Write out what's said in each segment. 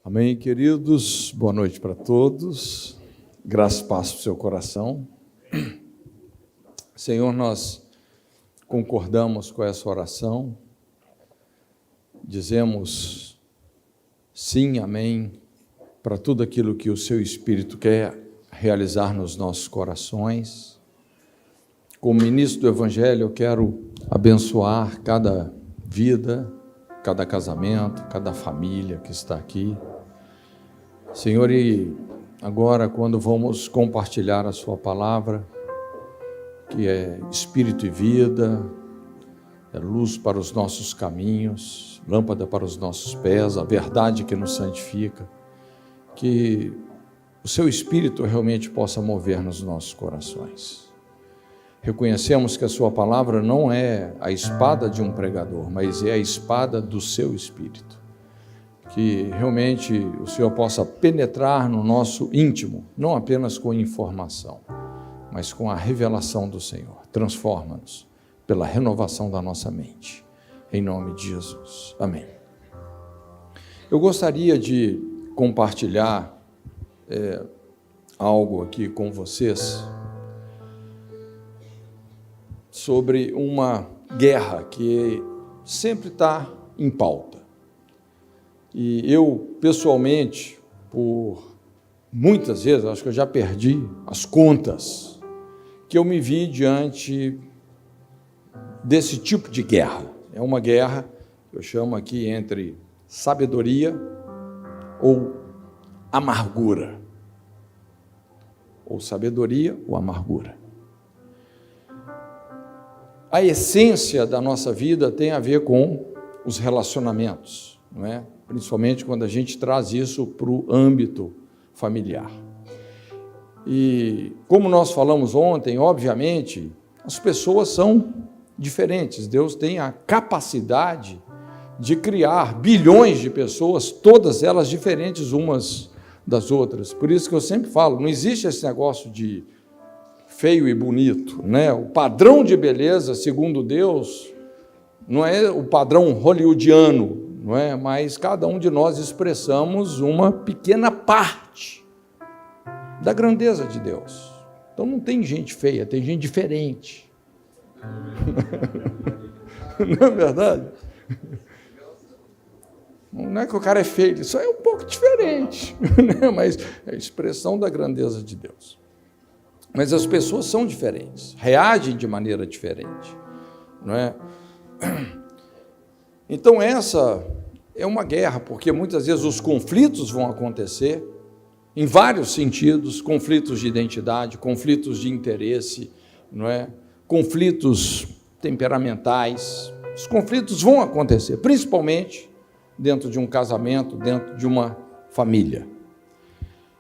Amém, queridos? Boa noite para todos. Graça e paz para o seu coração. Senhor, nós concordamos com essa oração. Dizemos sim, amém, para tudo aquilo que o seu Espírito quer realizar nos nossos corações. Como ministro do Evangelho, eu quero abençoar cada vida, cada casamento, cada família que está aqui. Senhor, e agora quando vamos compartilhar a sua palavra, que é espírito e vida, é luz para os nossos caminhos, lâmpada para os nossos pés, a verdade que nos santifica, que o seu Espírito realmente possa mover nos nossos corações. Reconhecemos que a sua palavra não é a espada de um pregador, mas é a espada do seu Espírito. Que realmente o Senhor possa penetrar no nosso íntimo, não apenas com informação, mas com a revelação do Senhor. Transforma-nos pela renovação da nossa mente, em nome de Jesus. Amém. Eu gostaria de compartilhar algo aqui com vocês sobre uma guerra que sempre está em pauta. E eu, pessoalmente, por muitas vezes, acho que eu já perdi as contas, que eu me vi diante desse tipo de guerra. É uma guerra, eu chamo aqui, entre sabedoria ou amargura. Ou sabedoria ou amargura. A essência da nossa vida tem a ver com os relacionamentos, não é? Principalmente quando a gente traz isso para o âmbito familiar. E como nós falamos ontem, obviamente, as pessoas são diferentes. Deus tem a capacidade de criar bilhões de pessoas, todas elas diferentes umas das outras. Por isso que eu sempre falo, não existe esse negócio de feio e bonito, né? O padrão de beleza, segundo Deus, não é o padrão hollywoodiano, não é? Mas cada um de nós expressamos uma pequena parte da grandeza de Deus. Então não tem gente feia, tem gente diferente. Não é verdade? Não é que o cara é feio, só é um pouco diferente, né? Mas é a expressão da grandeza de Deus. Mas as pessoas são diferentes, reagem de maneira diferente, não é? Então essa é uma guerra, porque muitas vezes os conflitos vão acontecer em vários sentidos, conflitos de identidade, conflitos de interesse, não é? Conflitos temperamentais. Os conflitos vão acontecer, principalmente dentro de um casamento, dentro de uma família.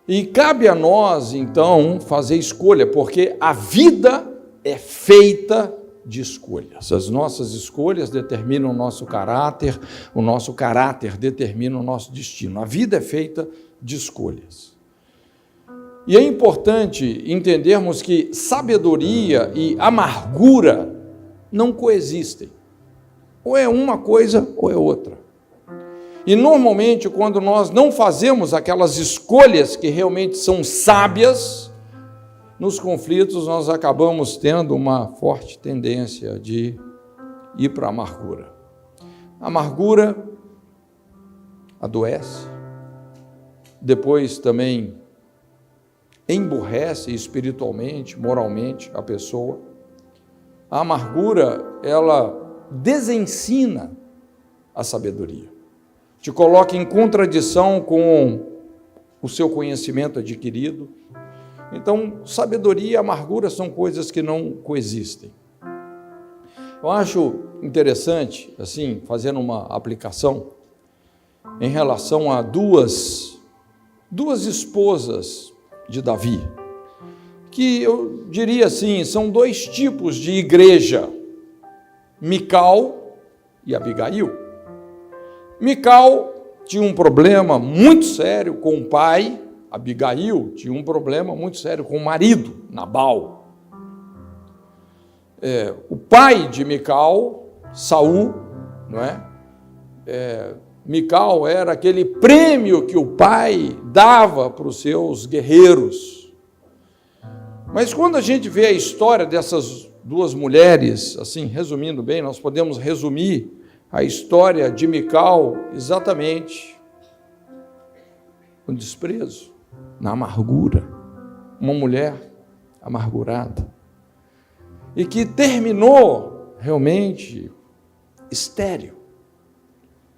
E cabe a nós, então, fazer escolha, porque a vida é feita de escolhas. As nossas escolhas determinam o nosso caráter determina o nosso destino. A vida é feita de escolhas. E é importante entendermos que sabedoria e amargura não coexistem. Ou é uma coisa ou é outra. E normalmente, quando nós não fazemos aquelas escolhas que realmente são sábias, nos conflitos nós acabamos tendo uma forte tendência de ir para a amargura. A amargura adoece, depois também emburrece espiritualmente, moralmente a pessoa. A amargura, ela desensina a sabedoria, te coloca em contradição com o seu conhecimento adquirido. Então, sabedoria e amargura são coisas que não coexistem. Eu acho interessante, assim, fazendo uma aplicação, em relação a duas esposas de Davi, que eu diria assim, são dois tipos de igreja, Mical e Abigail. Mical tinha um problema muito sério com o pai, Abigail tinha um problema muito sério com o marido, Nabal. O pai de Mical, Saul, não é? Mical era aquele prêmio que o pai dava para os seus guerreiros. Mas quando a gente vê a história dessas duas mulheres, assim, resumindo bem, nós podemos resumir a história de Mical exatamente no desprezo, na amargura. Uma mulher amargurada. E que terminou realmente estéril.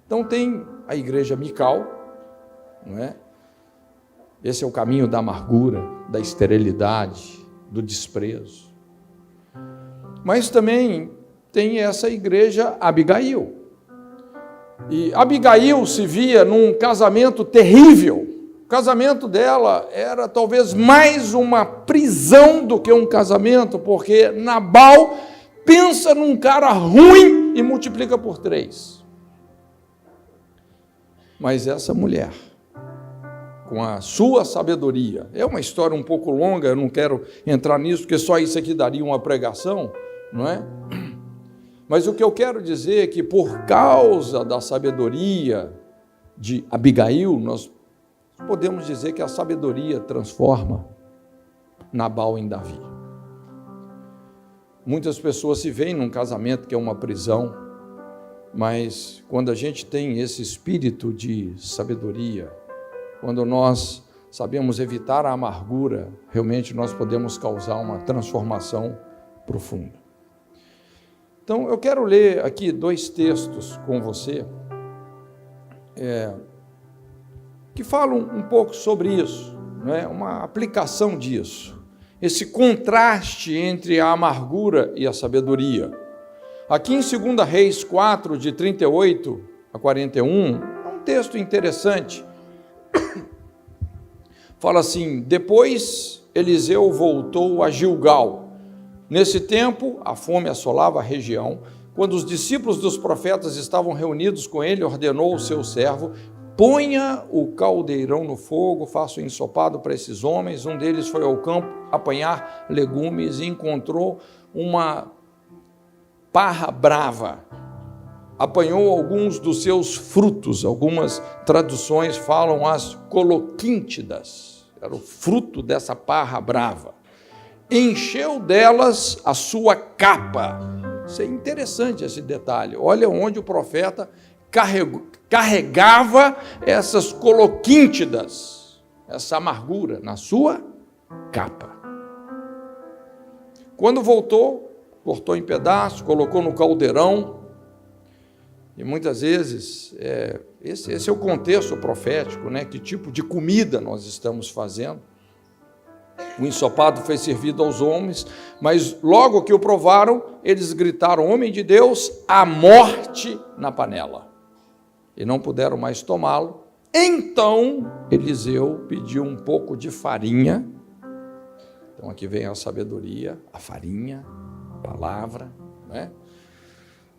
Então tem a igreja Mical, não é? Esse é o caminho da amargura, da esterilidade, do desprezo. Mas também tem essa igreja Abigail. E Abigail se via num casamento terrível. O casamento dela era talvez mais uma prisão do que um casamento, porque Nabal pensa num cara ruim e multiplica por 3. Mas essa mulher, com a sua sabedoria, é uma história um pouco longa, eu não quero entrar nisso, porque só isso aqui daria uma pregação, não é? Mas o que eu quero dizer é que por causa da sabedoria de Abigail, nós podemos dizer que a sabedoria transforma Nabal em Davi. Muitas pessoas se veem num casamento que é uma prisão, mas quando a gente tem esse espírito de sabedoria, quando nós sabemos evitar a amargura, realmente nós podemos causar uma transformação profunda. Então, eu quero ler aqui 2 textos com você, que falam um pouco sobre isso, não é? Uma aplicação disso, esse contraste entre a amargura e a sabedoria. Aqui em 2 Reis 4, de 38 a 41, é um texto interessante. Fala assim: depois Eliseu voltou a Gilgal. Nesse tempo, a fome assolava a região. Quando os discípulos dos profetas estavam reunidos com ele, ordenou ao seu servo: ponha o caldeirão no fogo, faça um ensopado para esses homens. Um deles foi ao campo apanhar legumes e encontrou uma parra brava. Apanhou alguns dos seus frutos. Algumas traduções falam as coloquíntidas. Era o fruto dessa parra brava. Encheu delas a sua capa. Isso é interessante, esse detalhe. Olha onde o profeta carregava essas coloquíntidas, essa amargura, na sua capa. Quando voltou, cortou em pedaços, colocou no caldeirão. E muitas vezes, esse é o contexto profético, né? Que tipo de comida nós estamos fazendo. O ensopado foi servido aos homens, mas logo que o provaram, eles gritaram: homem de Deus, a morte na panela. E não puderam mais tomá-lo. Então, Eliseu pediu um pouco de farinha. Então, aqui vem a sabedoria, a farinha, a palavra, né?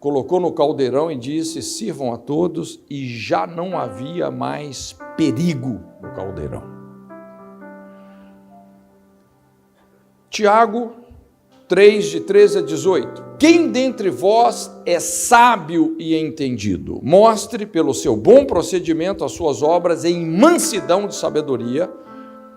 Colocou no caldeirão e disse: sirvam a todos, e já não havia mais perigo no caldeirão. Tiago 3, de 13 a 18. Quem dentre vós é sábio e entendido? Mostre pelo seu bom procedimento as suas obras em mansidão de sabedoria.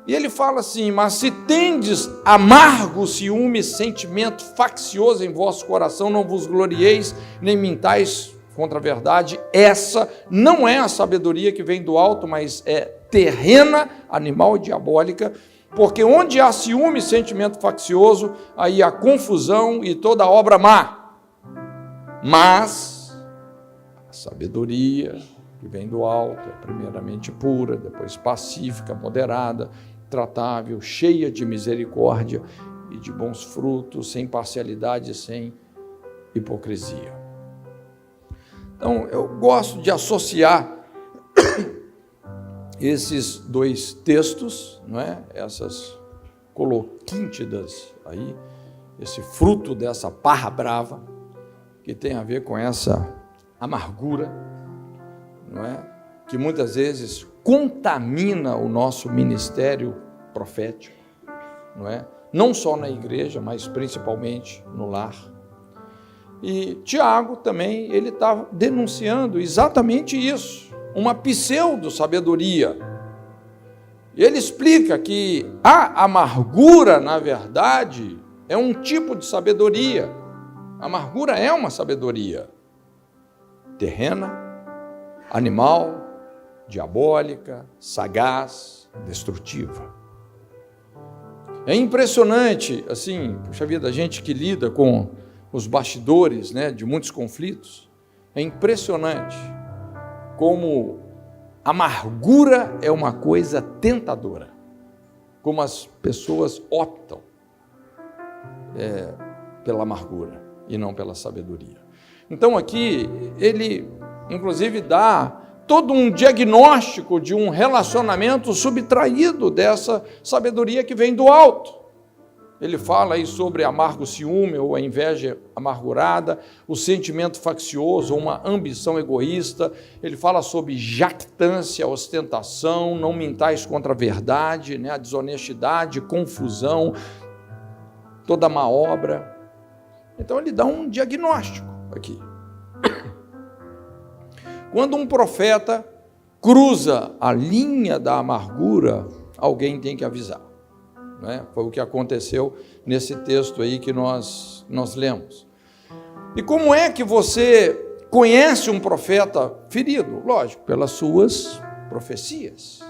E ele fala assim: mas se tendes amargo ciúme, sentimento faccioso em vosso coração, não vos glorieis, nem mintais contra a verdade. Essa não é a sabedoria que vem do alto, mas é terrena, animal e diabólica. Porque onde há ciúme, sentimento faccioso, aí há confusão e toda obra má. Mas a sabedoria que vem do alto é primeiramente pura, depois pacífica, moderada, tratável, cheia de misericórdia e de bons frutos, sem parcialidade, sem hipocrisia. Então, eu gosto de associar esses 2 textos, não é? Essas coloquíntidas aí, esse fruto dessa parra brava, que tem a ver com essa amargura, não é? Que muitas vezes contamina o nosso ministério profético, não é? Não só na igreja, mas principalmente no lar. E Tiago também, ele está denunciando exatamente isso. uma pseudo-sabedoria. Ele explica que a amargura, na verdade, é um tipo de sabedoria. A amargura é uma sabedoria terrena, animal, diabólica, sagaz, destrutiva. É impressionante, assim, puxa vida, a gente que lida com os bastidores, né, de muitos conflitos, é impressionante como a amargura é uma coisa tentadora, como as pessoas optam pela amargura e não pela sabedoria. Então aqui ele inclusive dá todo um diagnóstico de um relacionamento subtraído dessa sabedoria que vem do alto. Ele fala aí sobre amargo ciúme ou a inveja amargurada, o sentimento faccioso ou uma ambição egoísta. Ele fala sobre jactância, ostentação, não mentais contra a verdade, né? A desonestidade, confusão, toda má obra. Então ele dá um diagnóstico aqui. Quando um profeta cruza a linha da amargura, alguém tem que avisar. Foi o que aconteceu nesse texto aí que nós lemos. E como é que você conhece um profeta ferido? Lógico, pelas suas profecias,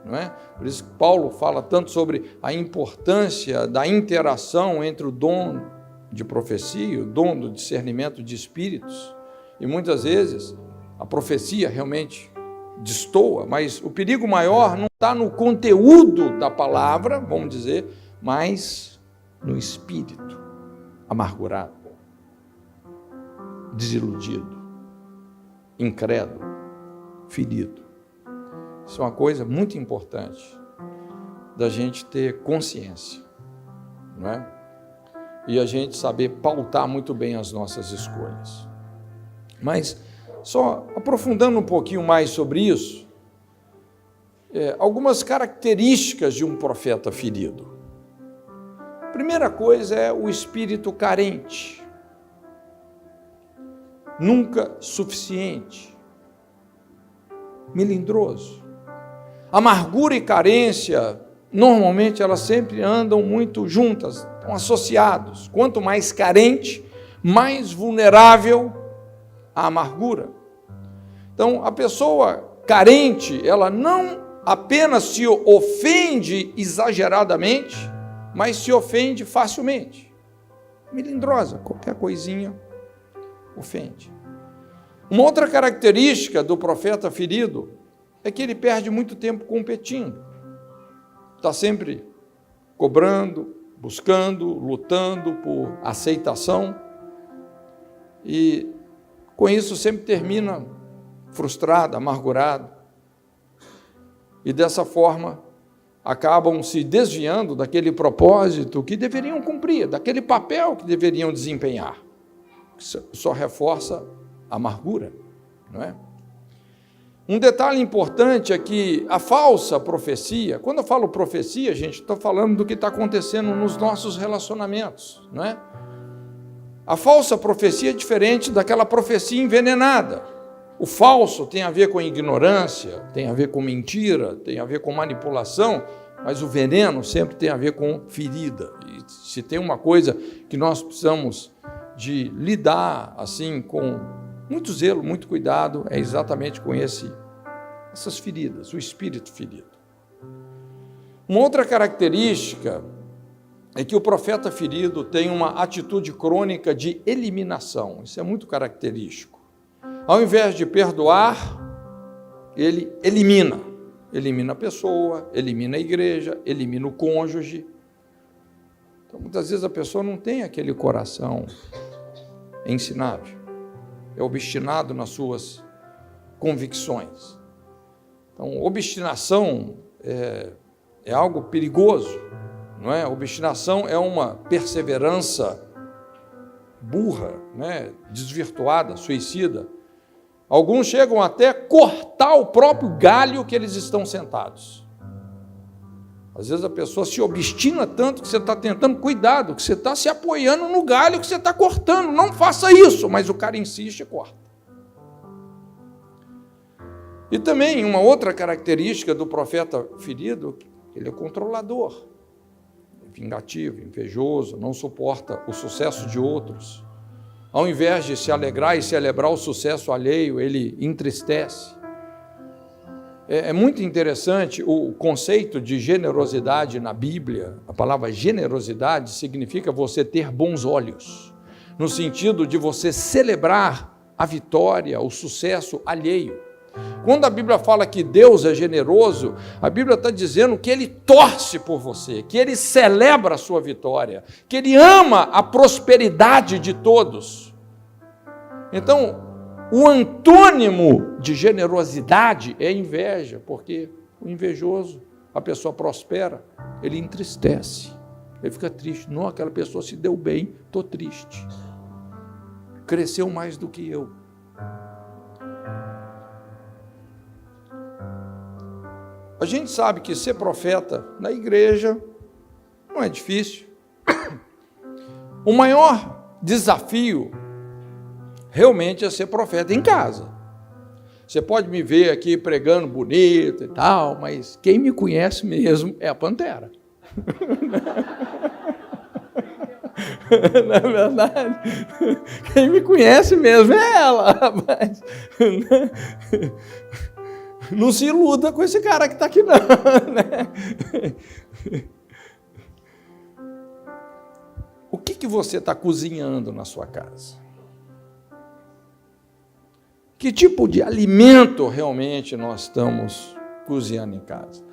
não é? Por isso que Paulo fala tanto sobre a importância da interação entre o dom de profecia, o dom do discernimento de espíritos, e muitas vezes a profecia realmente destoa, mas o perigo maior não está no conteúdo da palavra, vamos dizer, mas no espírito amargurado, desiludido, incrédulo, ferido. Isso é uma coisa muito importante da gente ter consciência, não é? E a gente saber pautar muito bem as nossas escolhas. Mas só aprofundando um pouquinho mais sobre isso, algumas características de um profeta ferido. A primeira coisa é o espírito carente, nunca suficiente, melindroso. Amargura e carência, normalmente elas sempre andam muito juntas, estão associados. Quanto mais carente, mais vulnerável à amargura. Então, a pessoa carente, ela não apenas se ofende exageradamente, mas se ofende facilmente. Melindrosa, qualquer coisinha ofende. Uma outra característica do profeta ferido é que ele perde muito tempo competindo. Está sempre cobrando, buscando, lutando por aceitação, e com isso sempre termina frustrado, amargurado, e dessa forma acabam se desviando daquele propósito que deveriam cumprir, daquele papel que deveriam desempenhar. Só reforça a amargura, não é? Um detalhe importante é que a falsa profecia, quando eu falo profecia, gente, estou falando do que está acontecendo nos nossos relacionamentos, não é? A falsa profecia é diferente daquela profecia envenenada. O falso tem a ver com ignorância, tem a ver com mentira, tem a ver com manipulação, mas o veneno sempre tem a ver com ferida. E se tem uma coisa que nós precisamos de lidar assim com muito zelo, muito cuidado, é exatamente com essas feridas, o espírito ferido. Uma outra característica é que o profeta ferido tem uma atitude crônica de eliminação. Isso é muito característico. Ao invés de perdoar, ele elimina a pessoa, elimina a igreja, elimina o cônjuge. Então, muitas vezes a pessoa não tem aquele coração ensinável, é obstinado nas suas convicções. Então, obstinação é algo perigoso, não é? Obstinação é uma perseverança burra, né? Desvirtuada, suicida. Alguns chegam até a cortar o próprio galho que eles estão sentados. Às vezes a pessoa se obstina tanto que você está tentando, cuidado, que você está se apoiando no galho que você está cortando, não faça isso, mas o cara insiste e corta. E também uma outra característica do profeta ferido, ele é controlador, vingativo, invejoso, não suporta o sucesso de outros. Ao invés de se alegrar e celebrar o sucesso alheio, ele entristece. É muito interessante o conceito de generosidade na Bíblia. A palavra generosidade significa você ter bons olhos, no sentido de você celebrar a vitória, o sucesso alheio. Quando a Bíblia fala que Deus é generoso, a Bíblia está dizendo que Ele torce por você, que Ele celebra a sua vitória, que Ele ama a prosperidade de todos. Então, o antônimo de generosidade é inveja, porque o invejoso, a pessoa prospera, ele entristece, ele fica triste. Não, aquela pessoa se deu bem, estou triste. Cresceu mais do que eu. A gente sabe que ser profeta na igreja não é difícil. O maior desafio realmente é ser profeta em casa. Você pode me ver aqui pregando bonito e tal, mas quem me conhece mesmo é a Pantera. Não é verdade? Quem me conhece mesmo é ela, rapaz. Não se iluda com esse cara que está aqui, não. Né? O que você está cozinhando na sua casa? Que tipo de alimento realmente nós estamos cozinhando em casa?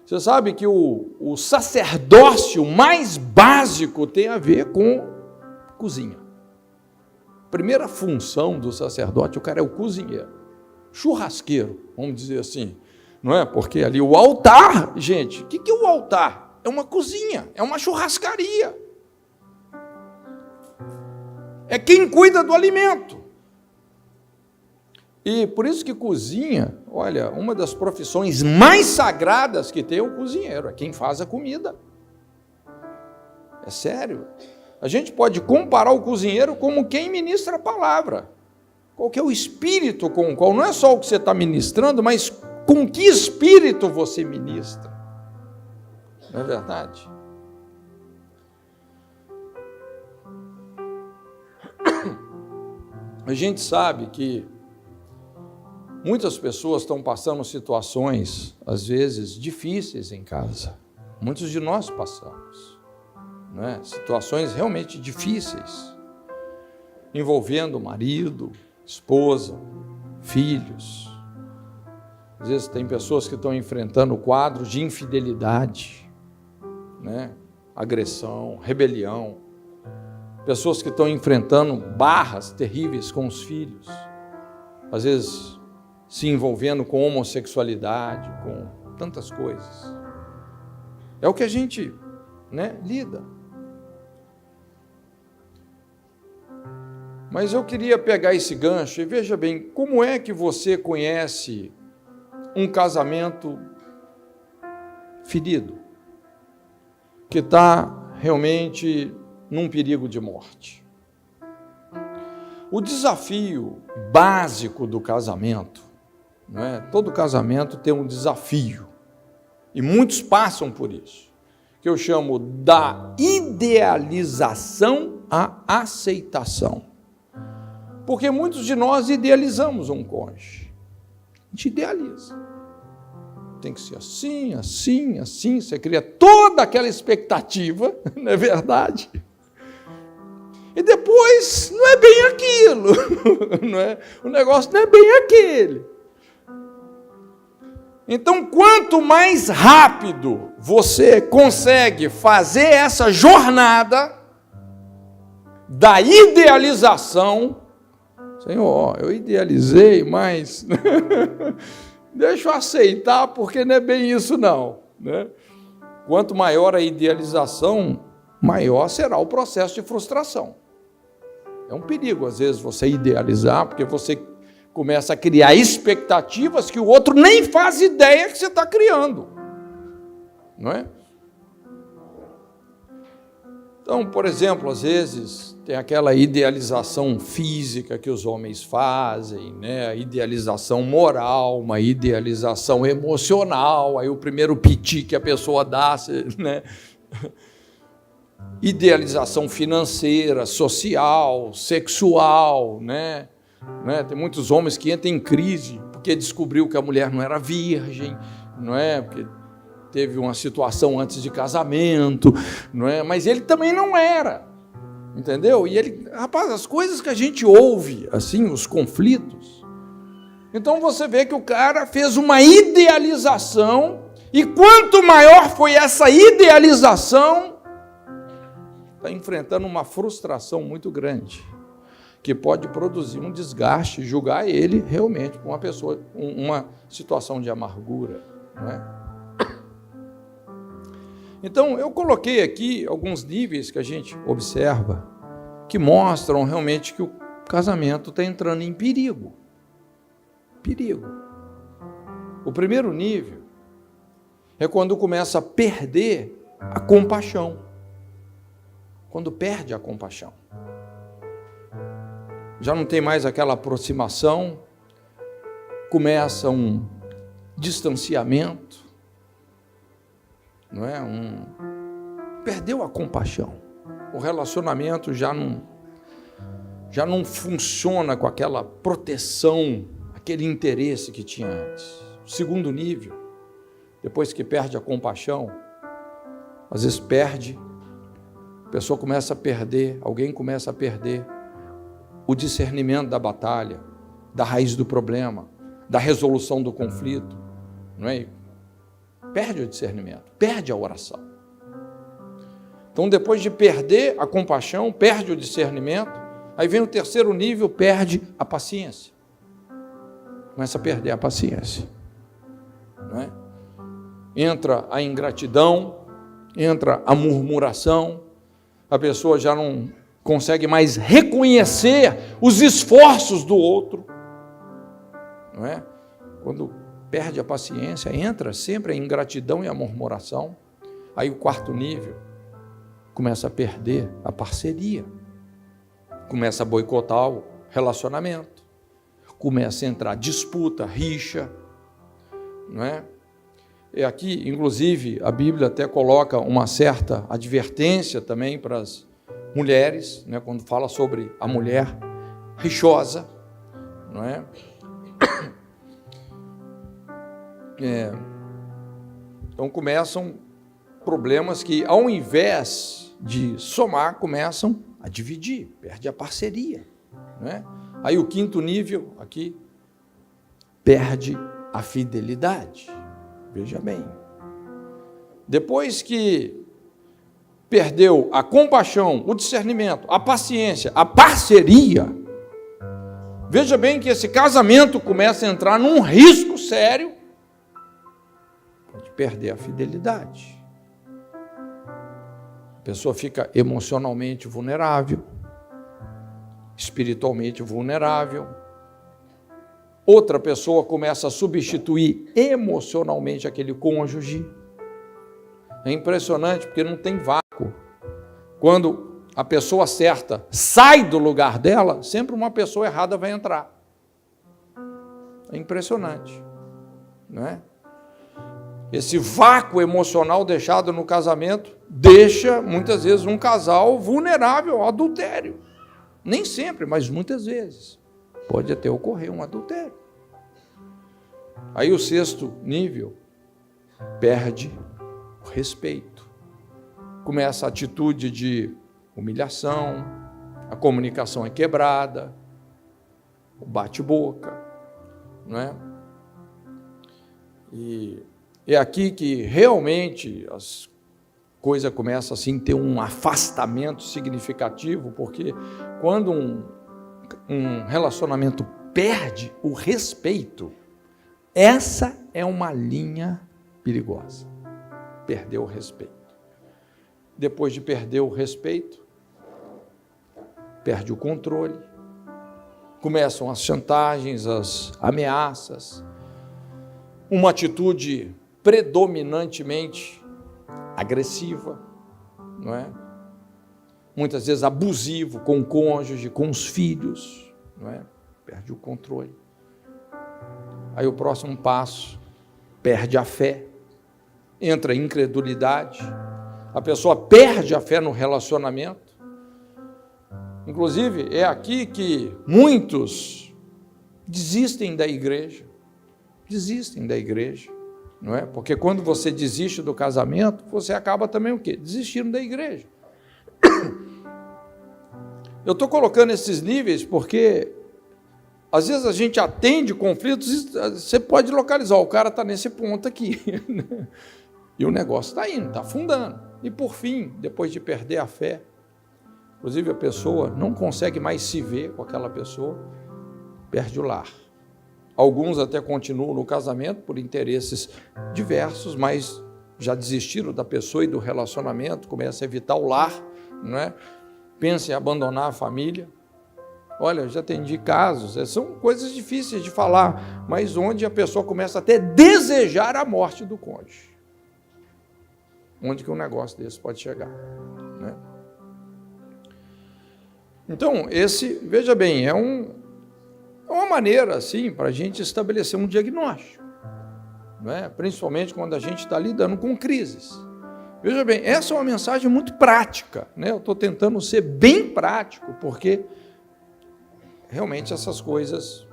Você sabe que o sacerdócio mais básico tem a ver com cozinha. Primeira função do sacerdote, o cara é o cozinheiro. Churrasqueiro, vamos dizer assim, não é? Porque ali o altar, gente, o que é o altar? É uma cozinha, é uma churrascaria. É quem cuida do alimento. E por isso que cozinha, olha, uma das profissões mais sagradas que tem é o cozinheiro, é quem faz a comida. É sério. A gente pode comparar o cozinheiro como quem ministra a palavra. Qual que é o espírito com o qual, não é só o que você está ministrando, mas com que espírito você ministra. Não é verdade? A gente sabe que muitas pessoas estão passando situações, às vezes, difíceis em casa. Muitos de nós passamos, não é? Situações realmente difíceis, envolvendo marido, esposa, filhos. Às vezes tem pessoas que estão enfrentando quadros de infidelidade, né? Agressão, rebelião. Pessoas que estão enfrentando barras terríveis com os filhos. Às vezes se envolvendo com homossexualidade, com tantas coisas. É o que a gente, né, lida. Mas eu queria pegar esse gancho e veja bem, como é que você conhece um casamento ferido, que está realmente num perigo de morte? O desafio básico do casamento, não é? Todo casamento tem um desafio, e muitos passam por isso, que eu chamo da idealização à aceitação. Porque muitos de nós idealizamos um cônjuge. A gente idealiza. Tem que ser assim, assim, assim. Você cria toda aquela expectativa, não é verdade? E depois não é bem aquilo. Não é? O negócio não é bem aquele. Então, quanto mais rápido você consegue fazer essa jornada da idealização, Senhor, eu idealizei, mas deixa eu aceitar, porque não é bem isso não, né? Quanto maior a idealização, maior será o processo de frustração. É um perigo, às vezes, você idealizar, porque você começa a criar expectativas que o outro nem faz ideia que você está criando, não é? Então, por exemplo, às vezes tem aquela idealização física que os homens fazem, né? A idealização moral, uma idealização emocional, aí o primeiro piti que a pessoa dá, né? Idealização financeira, social, sexual, né? Tem muitos homens que entram em crise porque descobriu que a mulher não era virgem, não é? Porque teve uma situação antes de casamento, não é? Mas ele também não era, entendeu? E ele, rapaz, as coisas que a gente ouve, assim, os conflitos. Então você vê que o cara fez uma idealização, e quanto maior foi essa idealização, está enfrentando uma frustração muito grande, que pode produzir um desgaste, julgar ele realmente uma pessoa, uma situação de amargura, não é? Então, eu coloquei aqui alguns níveis que a gente observa, que mostram realmente que o casamento está entrando em perigo. Perigo. O primeiro nível é quando começa a perder a compaixão. Quando perde a compaixão. Já não tem mais aquela aproximação, começa um distanciamento, não é? Perdeu a compaixão. O relacionamento já não funciona com aquela proteção, aquele interesse que tinha antes. O segundo nível, depois que perde a compaixão, às vezes perde, a pessoa começa a perder, alguém começa a perder o discernimento da batalha, da raiz do problema, da resolução do conflito, não é? Perde o discernimento, perde a oração. Então, depois de perder a compaixão, perde o discernimento, aí vem o terceiro nível, perde a paciência. Começa a perder a paciência. Não é? Entra a ingratidão, entra a murmuração, a pessoa já não consegue mais reconhecer os esforços do outro. Não é? Quando perde a paciência, entra sempre a ingratidão e a murmuração. Aí o quarto nível, começa a perder a parceria, começa a boicotar o relacionamento, começa a entrar disputa, rixa, não é? E aqui, inclusive, a Bíblia até coloca uma certa advertência também para as mulheres, né, quando fala sobre a mulher rixosa, não é? Então começam problemas que, ao invés de somar, começam a dividir, perde a parceria, né? Aí o quinto nível aqui, perde a fidelidade. Veja bem, depois que perdeu a compaixão, o discernimento, a paciência, a parceria, veja bem que esse casamento começa a entrar num risco sério de perder a fidelidade. A pessoa fica emocionalmente vulnerável, espiritualmente vulnerável. Outra pessoa começa a substituir emocionalmente aquele cônjuge. É impressionante porque não tem vácuo. Quando a pessoa certa sai do lugar dela, sempre uma pessoa errada vai entrar. É impressionante, não é? Esse vácuo emocional deixado no casamento deixa, muitas vezes, um casal vulnerável ao adultério. Nem sempre, mas muitas vezes. Pode até ocorrer um adultério. Aí o sexto nível, perde o respeito. Começa a atitude de humilhação, a comunicação é quebrada, o bate-boca, não é? E é aqui que realmente as coisas começam assim a ter um afastamento significativo, porque quando um relacionamento perde o respeito, essa é uma linha perigosa. Perder o respeito. Depois de perder o respeito, perde o controle, começam as chantagens, as ameaças, uma atitude predominantemente agressiva, não é? muitas vezes abusivo com o cônjuge, com os filhos, não é? Perde o controle. Aí o próximo passo, perde a fé, entra em incredulidade, a pessoa perde a fé no relacionamento. Inclusive, é aqui que muitos desistem da igreja, não é? Porque quando você desiste do casamento, você acaba também o quê? Desistindo da igreja. Eu estou colocando esses níveis porque às vezes a gente atende conflitos e você pode localizar, o cara está nesse ponto aqui. E o negócio está indo, está afundando. E por fim, depois de perder a fé, inclusive a pessoa não consegue mais se ver com aquela pessoa, perde o lar. Alguns até continuam no casamento por interesses diversos, mas já desistiram da pessoa e do relacionamento, começam a evitar o lar, não é? Pensam em abandonar a família. Olha, eu já atendi casos, são coisas difíceis de falar, mas onde a pessoa começa até a desejar a morte do cônjuge. Onde que um negócio desse pode chegar, né? Então, veja bem, é uma maneira, assim, para a gente estabelecer um diagnóstico, não é? Principalmente quando a gente está lidando com crises. Veja bem, essa é uma mensagem muito prática, né? Eu estou tentando ser bem prático, porque realmente essas coisas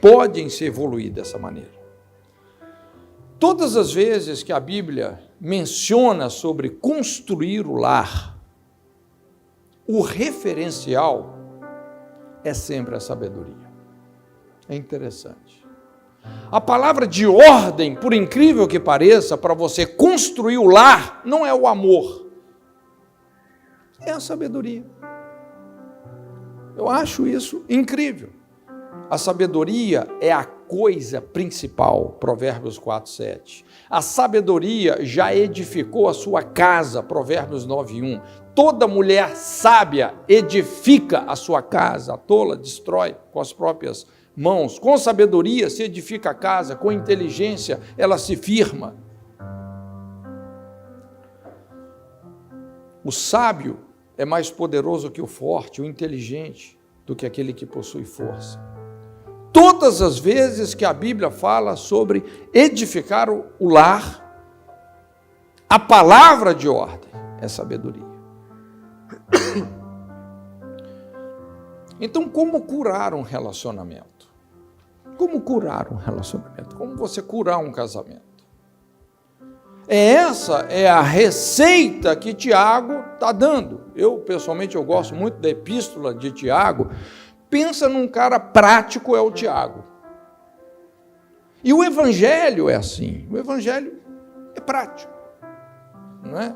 podem se evoluir dessa maneira. Todas as vezes que a Bíblia menciona sobre construir o lar, o referencial é sempre a sabedoria. É interessante. A palavra de ordem, por incrível que pareça, para você construir o lar, não é o amor, é a sabedoria. Eu acho isso incrível. A sabedoria é a coisa principal, Provérbios 4:7. A sabedoria já edificou a sua casa, Provérbios 9:1. Toda mulher sábia edifica a sua casa, a tola destrói com as próprias mãos. Com sabedoria se edifica a casa, com inteligência ela se firma. O sábio é mais poderoso que o forte, o inteligente, do que aquele que possui força. Todas as vezes que a Bíblia fala sobre edificar o lar, a palavra de ordem é sabedoria. Então, como curar um relacionamento? Como curar um relacionamento? Como você curar um casamento? Essa é a receita que Tiago está dando. Eu, pessoalmente, eu gosto muito da epístola de Tiago. Pensa num cara prático, é o Tiago. E o Evangelho é assim. O Evangelho é prático, não é?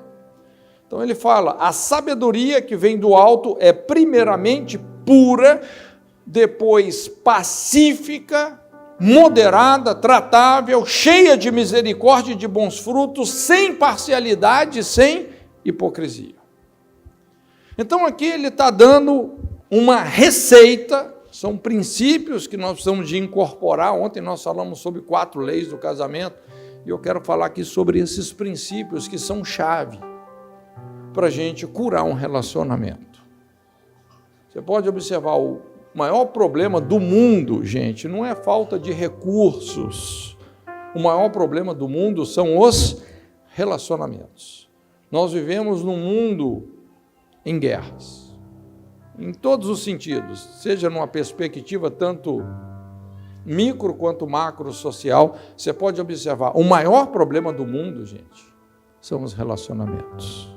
Então ele fala, a sabedoria que vem do alto é primeiramente pura, depois pacífica, moderada, tratável, cheia de misericórdia e de bons frutos, sem parcialidade, sem hipocrisia. Então aqui ele está dando uma receita, são princípios que nós precisamos de incorporar. Ontem nós falamos sobre 4 leis do casamento, e eu quero falar aqui sobre esses princípios que são chave para a gente curar um relacionamento. Você pode observar, o maior problema do mundo, gente, não é falta de recursos. O maior problema do mundo são os relacionamentos. Nós vivemos num mundo em guerras, em todos os sentidos, seja numa perspectiva tanto micro quanto macro social. Você pode observar, o maior problema do mundo, gente, são os relacionamentos.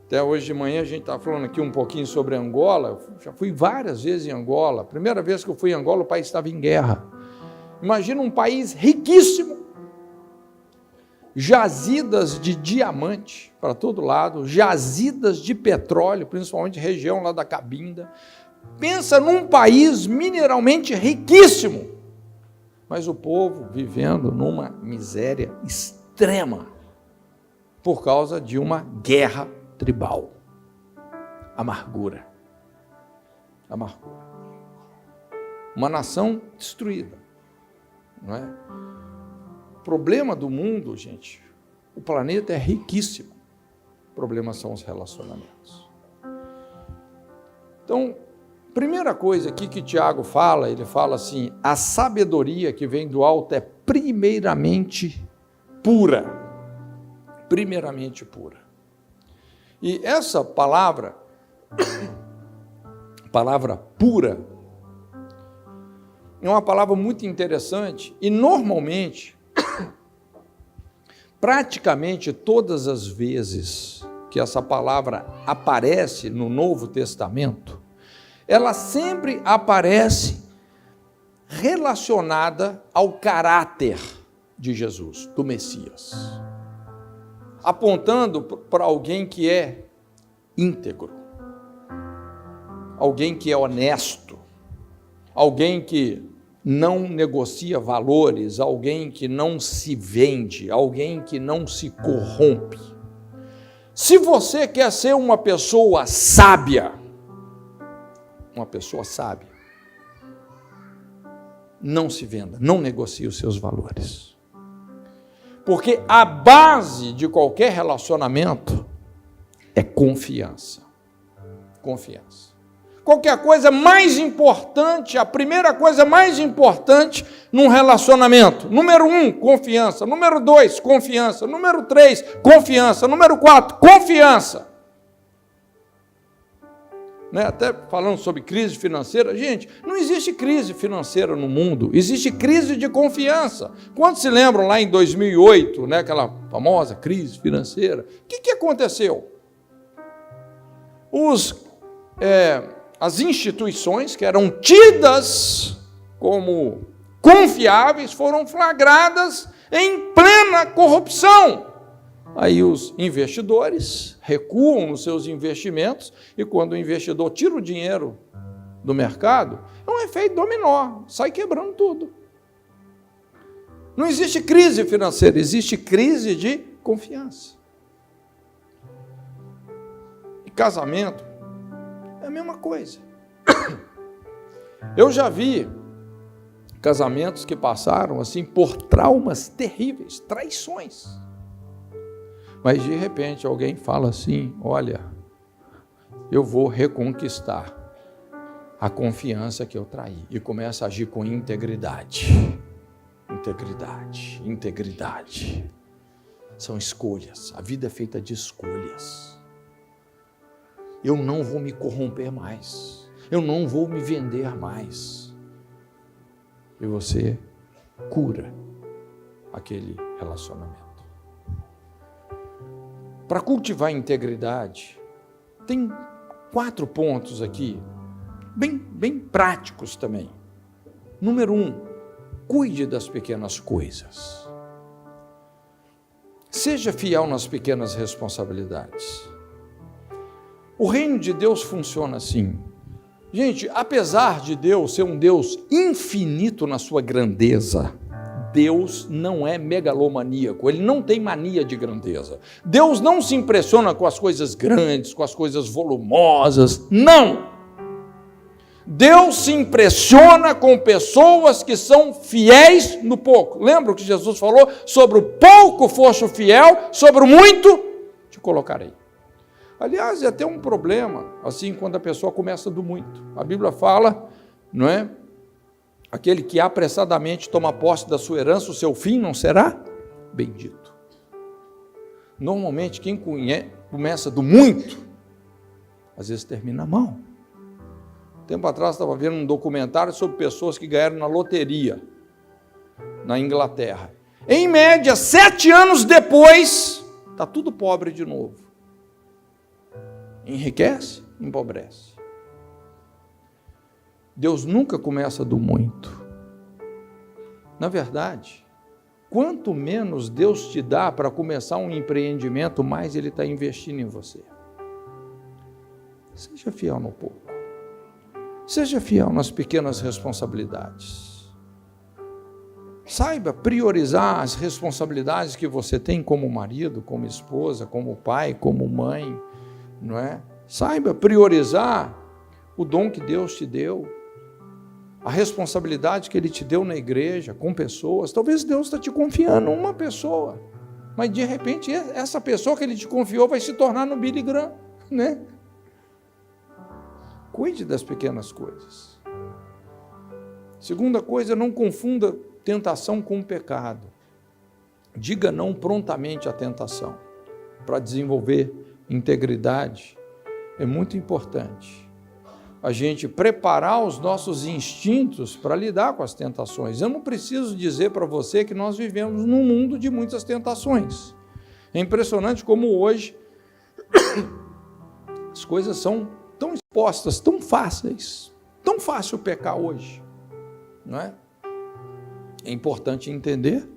Até hoje de manhã a gente está falando aqui um pouquinho sobre Angola. Eu já fui várias vezes em Angola. A primeira vez que eu fui em Angola, o país estava em guerra. Imagina um país riquíssimo, jazidas de diamante para todo lado, jazidas de petróleo, principalmente região lá da Cabinda. Pensa num país mineralmente riquíssimo, mas o povo vivendo numa miséria extrema por causa de uma guerra tribal. Amargura. Uma nação destruída, não é? O problema do mundo, gente, o planeta é riquíssimo, problema são os relacionamentos. Então, primeira coisa aqui que Tiago fala, ele fala assim, a sabedoria que vem do alto é primeiramente pura. Primeiramente pura. E essa palavra pura, é uma palavra muito interessante e normalmente, praticamente todas as vezes que essa palavra aparece no Novo Testamento, ela sempre aparece relacionada ao caráter de Jesus, do Messias, apontando para alguém que é íntegro, alguém que é honesto, alguém que não negocia valores, alguém que não se vende, alguém que não se corrompe. Se você quer ser uma pessoa sábia, não se venda, não negocie os seus valores. Porque a base de qualquer relacionamento é confiança. Confiança. Qualquer coisa mais importante, a primeira coisa mais importante num relacionamento. Número 1, confiança. Número 2, confiança. Número 3, confiança. Número 4, confiança. Né? Até falando sobre crise financeira, gente, não existe crise financeira no mundo, existe crise de confiança. Quantos se lembram lá em 2008, né, aquela famosa crise financeira? O que aconteceu? As instituições que eram tidas como confiáveis foram flagradas em plena corrupção. Aí os investidores recuam nos seus investimentos e quando o investidor tira o dinheiro do mercado, é um efeito dominó, sai quebrando tudo. Não existe crise financeira, existe crise de confiança. E casamento é a mesma coisa. Eu já vi casamentos que passaram assim por traumas terríveis, traições. Mas de repente alguém fala assim, olha, eu vou reconquistar a confiança que eu traí. E começa a agir com integridade. Integridade. São escolhas. A vida é feita de escolhas. Eu não vou me corromper mais. Eu não vou me vender mais. E você cura aquele relacionamento. Para cultivar a integridade, tem 4 pontos aqui, bem práticos também. Número 1, cuide das pequenas coisas. Seja fiel nas pequenas responsabilidades. O reino de Deus funciona assim. Gente, apesar de Deus ser um Deus infinito na sua grandeza, Deus não é megalomaníaco, Ele não tem mania de grandeza. Deus não se impressiona com as coisas grandes, com as coisas volumosas, não! Deus se impressiona com pessoas que são fiéis no pouco. Lembra o que Jesus falou? Sobre o pouco foste fiel, sobre o muito te colocarei. Aliás, é até um problema, assim, quando a pessoa começa do muito. A Bíblia fala, não é? Aquele que apressadamente toma posse da sua herança, o seu fim não será bendito. Normalmente, quem começa do muito, às vezes termina mal. Tempo atrás, estava vendo um documentário sobre pessoas que ganharam na loteria, na Inglaterra. Em média, 7 anos depois, está tudo pobre de novo. Enriquece, empobrece. Deus nunca começa do muito. Na verdade, quanto menos Deus te dá para começar um empreendimento, mais Ele está investindo em você. Seja fiel no pouco. Seja fiel nas pequenas responsabilidades. Saiba priorizar as responsabilidades que você tem como marido, como esposa, como pai, como mãe, não é? Saiba priorizar o dom que Deus te deu, a responsabilidade que Ele te deu na igreja, com pessoas. Talvez Deus está te confiando uma pessoa. mas de repente essa pessoa que ele te confiou vai se tornar no Billy Graham, né? Cuide das pequenas coisas. Segunda coisa, não confunda tentação com pecado. Diga não prontamente à tentação. Para desenvolver integridade, é muito importante a gente preparar os nossos instintos para lidar com as tentações. Eu não preciso dizer para você que nós vivemos num mundo de muitas tentações. É impressionante como hoje as coisas são tão expostas, tão fáceis, tão fácil pecar hoje, não é? É importante entender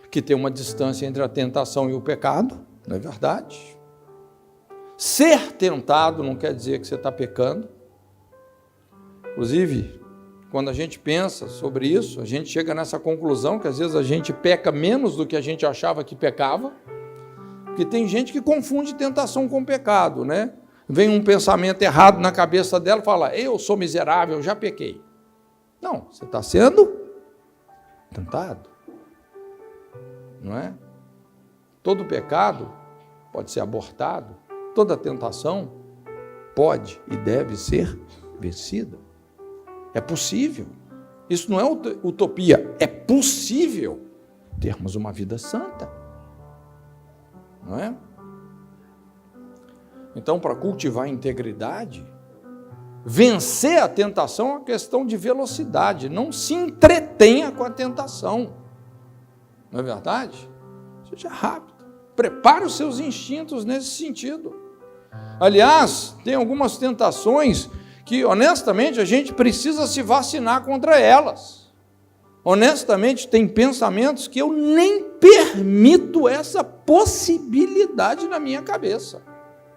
que tem uma distância entre a tentação e o pecado, não é verdade? Ser tentado não quer dizer que você está pecando. Inclusive, quando a gente pensa sobre isso, a gente chega nessa conclusão que às vezes a gente peca menos do que a gente achava que pecava, porque tem gente que confunde tentação com pecado, né? Vem um pensamento errado na cabeça dela e fala, eu sou miserável, eu já pequei. Não, você está sendo tentado, não é? Todo pecado pode ser abortado, toda tentação pode e deve ser vencida. É possível. Isso não é utopia, é possível termos uma vida santa, não é? Então, para cultivar a integridade, vencer a tentação é uma questão de velocidade, não se entretenha com a tentação, não é verdade? Seja rápido, prepare os seus instintos nesse sentido. Aliás, tem algumas tentações que, honestamente, a gente precisa se vacinar contra elas. Honestamente, tem pensamentos que eu nem permito essa possibilidade na minha cabeça.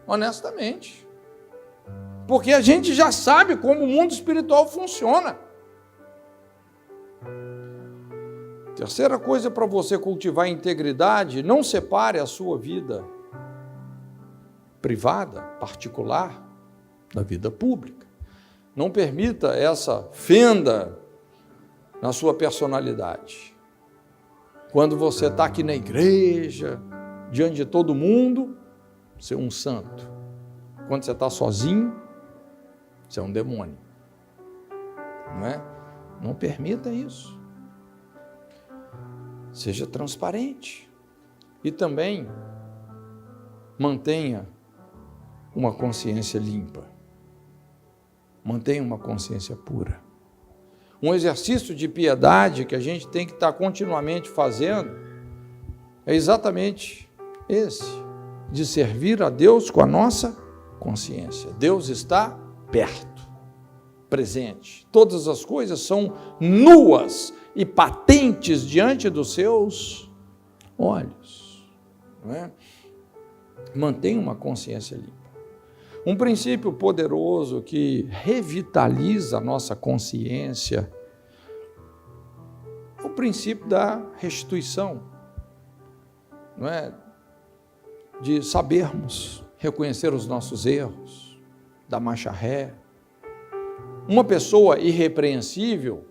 Honestamente. Porque a gente já sabe como o mundo espiritual funciona. Terceira coisa para você cultivar a integridade, não separe a sua vida privada, particular, da vida pública. Não permita essa fenda na sua personalidade. Quando você está aqui na igreja, diante de todo mundo, você é um santo. Quando você está sozinho, você é um demônio. Não é? Não permita isso. Seja transparente. E também mantenha uma consciência limpa. Mantenha uma consciência pura. Um exercício de piedade que a gente tem que estar continuamente fazendo é exatamente esse, de servir a Deus com a nossa consciência. Deus está perto, presente. Todas as coisas são nuas e patentes diante dos seus olhos. Não é? Mantenha uma consciência limpa. Um princípio poderoso que revitaliza a nossa consciência é o princípio da restituição, não é? De sabermos reconhecer os nossos erros, dar marcha ré. Uma pessoa irrepreensível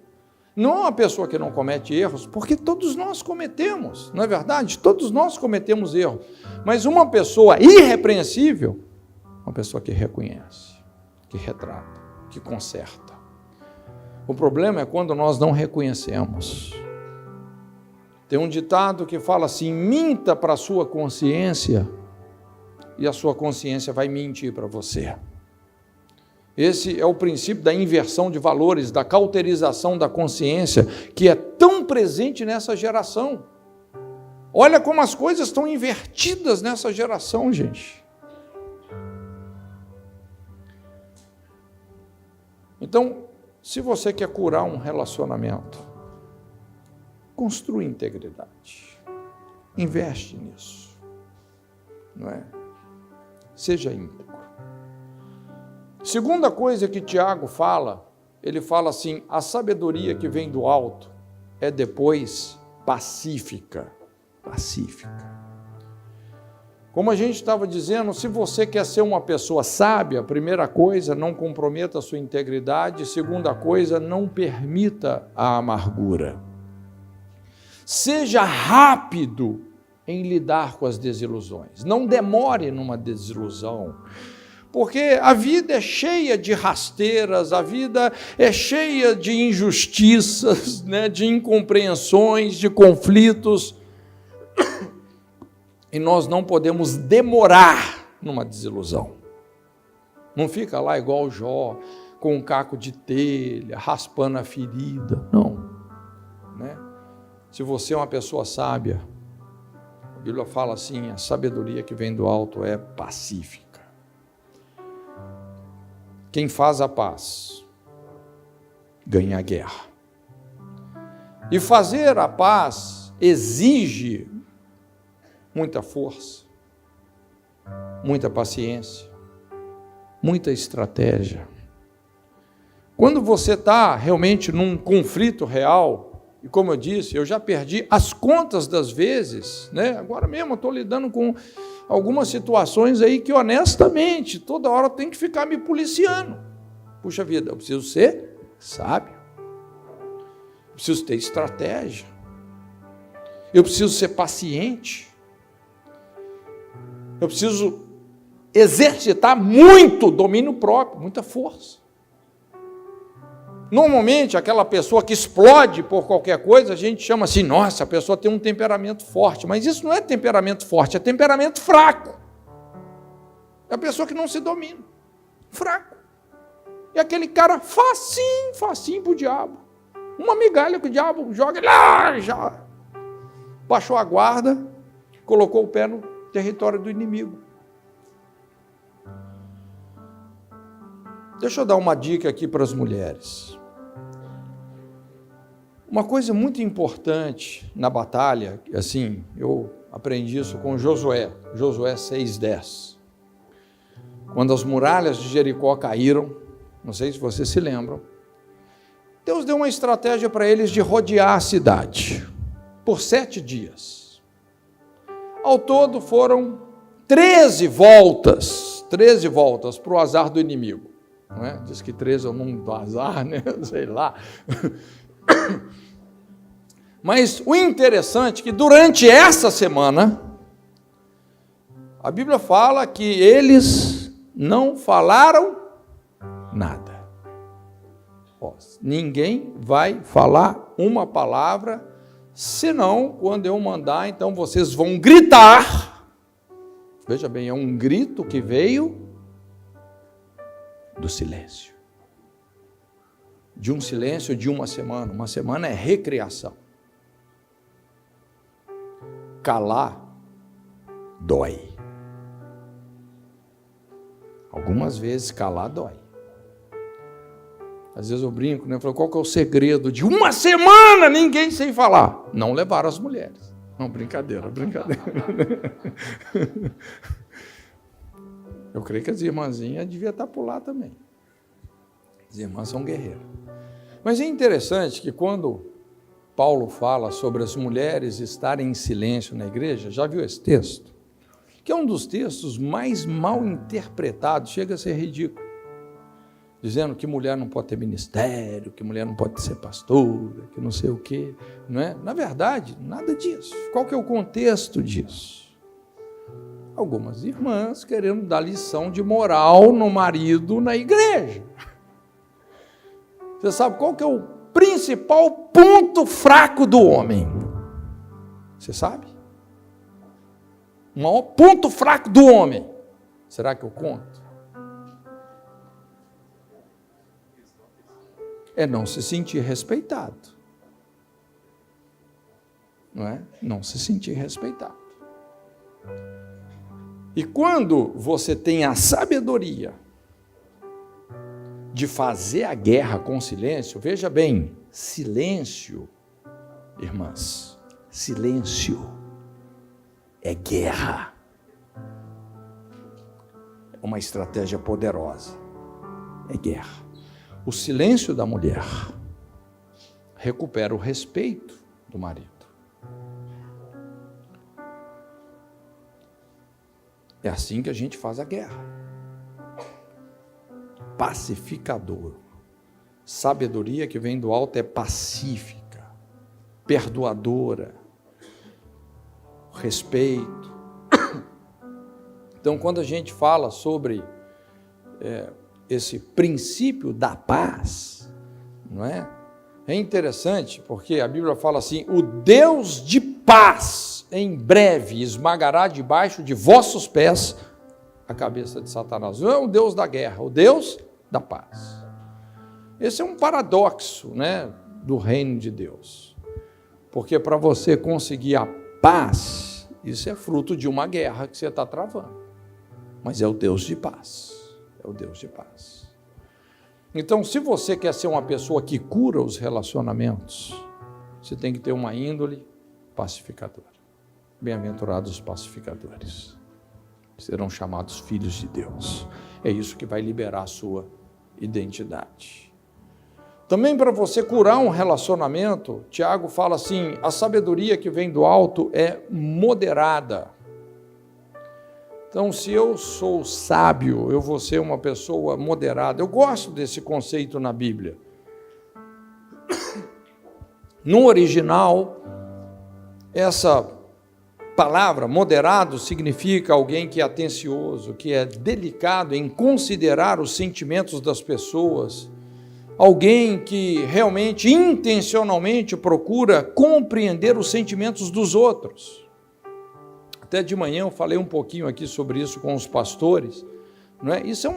não é uma pessoa que não comete erros, porque todos nós cometemos, não é verdade? Todos nós cometemos erros, mas uma pessoa irrepreensível, uma pessoa que reconhece, que retrata, que conserta. O problema é quando nós não reconhecemos. Tem um ditado que fala assim, minta para a sua consciência e a sua consciência vai mentir para você. Esse é o princípio da inversão de valores, da cauterização da consciência, que é tão presente nessa geração. Olha como as coisas estão invertidas nessa geração, gente. Então, se você quer curar um relacionamento, construa integridade. Investe nisso. Não é? Seja íntegro. Segunda coisa que Tiago fala, ele fala assim, a sabedoria que vem do alto é depois pacífica. Pacífica. Como a gente estava dizendo, se você quer ser uma pessoa sábia, primeira coisa, não comprometa a sua integridade. Segunda coisa, não permita a amargura. Seja rápido em lidar com as desilusões. Não demore numa desilusão, porque a vida é cheia de rasteiras, a vida é cheia de injustiças, né, de incompreensões, de conflitos, e nós não podemos demorar numa desilusão. Não fica lá igual o Jó, com um caco de telha, raspando a ferida, não. Né? Se você é uma pessoa sábia, a Bíblia fala assim, a sabedoria que vem do alto é pacífica. Quem faz a paz, ganha a guerra. E fazer a paz exige muita força, muita paciência, muita estratégia. Quando você está realmente num conflito real, e como eu disse, eu já perdi as contas das vezes, né? Agora mesmo eu estou lidando com algumas situações aí que honestamente, toda hora eu tenho que ficar me policiando. Puxa vida, eu preciso ser sábio, eu preciso ter estratégia, eu preciso ser paciente, eu preciso exercitar muito domínio próprio, muita força. Normalmente, aquela pessoa que explode por qualquer coisa, a gente chama assim, nossa, a pessoa tem um temperamento forte, mas isso não é temperamento forte, é temperamento fraco. É a pessoa que não se domina, fraco. É aquele cara facinho para o diabo. Uma migalha que o diabo joga, ele já baixou a guarda, colocou o pé no território do inimigo. Deixa eu dar uma dica aqui para as mulheres. Uma coisa muito importante na batalha, assim, eu aprendi isso com Josué 6:10. Quando as muralhas de Jericó caíram, não sei se vocês se lembram, Deus deu uma estratégia para eles de rodear a cidade por 7 dias. Ao todo foram 13 voltas para o azar do inimigo. Não é? Diz que 13 é o número do azar, né? Sei lá. Mas o interessante é que durante essa semana, a Bíblia fala que eles não falaram nada. Ninguém vai falar uma palavra, senão quando eu mandar, então vocês vão gritar. Veja bem, é um grito que veio do silêncio. De um silêncio de uma semana. Uma semana é recriação. Calar dói. Algumas vezes calar dói. Às vezes eu brinco, né? Eu falo, qual que é o segredo de uma semana ninguém sem falar? Não levar as mulheres. Não, brincadeira. Eu creio que as irmãzinhas deviam estar por lá também. As irmãs são guerreiras. Mas é interessante que quando Paulo fala sobre as mulheres estarem em silêncio na igreja, já viu esse texto? Que é um dos textos mais mal interpretados, chega a ser ridículo. Dizendo que mulher não pode ter ministério, que mulher não pode ser pastora, que não sei o quê. Não é? Na verdade, nada disso. Qual que é o contexto disso? Algumas irmãs querendo dar lição de moral no marido na igreja. Você sabe qual que é o principal ponto fraco do homem? Você sabe? O maior ponto fraco do homem. Será que eu conto? É não se sentir respeitado. Não é? Não se sentir respeitado. E quando você tem a sabedoria de fazer a guerra com silêncio, veja bem, silêncio, irmãs, silêncio é guerra. É uma estratégia poderosa. É guerra. O silêncio da mulher recupera o respeito do marido. É assim que a gente faz a guerra. Pacificador. Sabedoria que vem do alto é pacífica, perdoadora, respeito. Então, quando a gente fala sobre esse princípio da paz, não é? É interessante porque a Bíblia fala assim: o Deus de paz em breve esmagará debaixo de vossos pés a cabeça de Satanás. Não é o Deus da guerra, o Deus da paz. Esse é um paradoxo, né, do reino de Deus. Porque para você conseguir a paz, isso é fruto de uma guerra que você está travando. Mas é o Deus de paz. É o Deus de paz. Então, se você quer ser uma pessoa que cura os relacionamentos, você tem que ter uma índole pacificadora. Bem-aventurados os pacificadores. Serão chamados filhos de Deus. É isso que vai liberar a sua identidade. Também para você curar um relacionamento, Tiago fala assim: a sabedoria que vem do alto é moderada. Então, se eu sou sábio, eu vou ser uma pessoa moderada. Eu gosto desse conceito na Bíblia. No original, essa palavra moderado significa alguém que é atencioso, que é delicado em considerar os sentimentos das pessoas, alguém que realmente, intencionalmente procura compreender os sentimentos dos outros. Até de manhã eu falei um pouquinho aqui sobre isso com os pastores, não é? Isso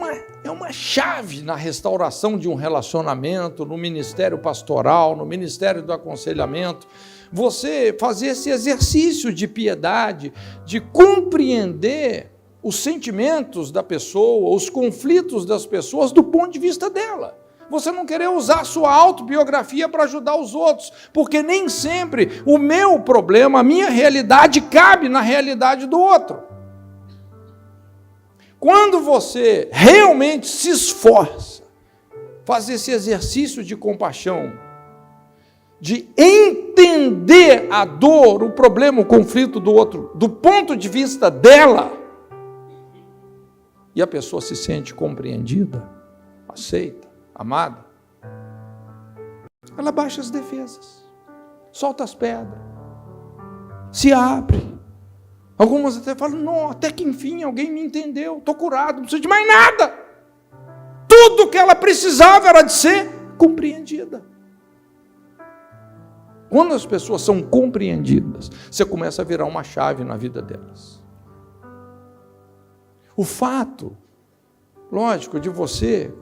é uma chave na restauração de um relacionamento, no ministério pastoral, no ministério do aconselhamento. Você fazer esse exercício de piedade, de compreender os sentimentos da pessoa, os conflitos das pessoas do ponto de vista dela. Você não querer usar a sua autobiografia para ajudar os outros, porque nem sempre o meu problema, a minha realidade cabe na realidade do outro. Quando você realmente se esforça, faz esse exercício de compaixão, de entender a dor, o problema, o conflito do outro, do ponto de vista dela, e a pessoa se sente compreendida, aceita, amada, ela baixa as defesas, solta as pedras, se abre. Algumas até falam: não, até que enfim alguém me entendeu, estou curado, não preciso de mais nada. Tudo que ela precisava era de ser compreendida. Quando as pessoas são compreendidas, você começa a virar uma chave na vida delas. O fato, lógico, de você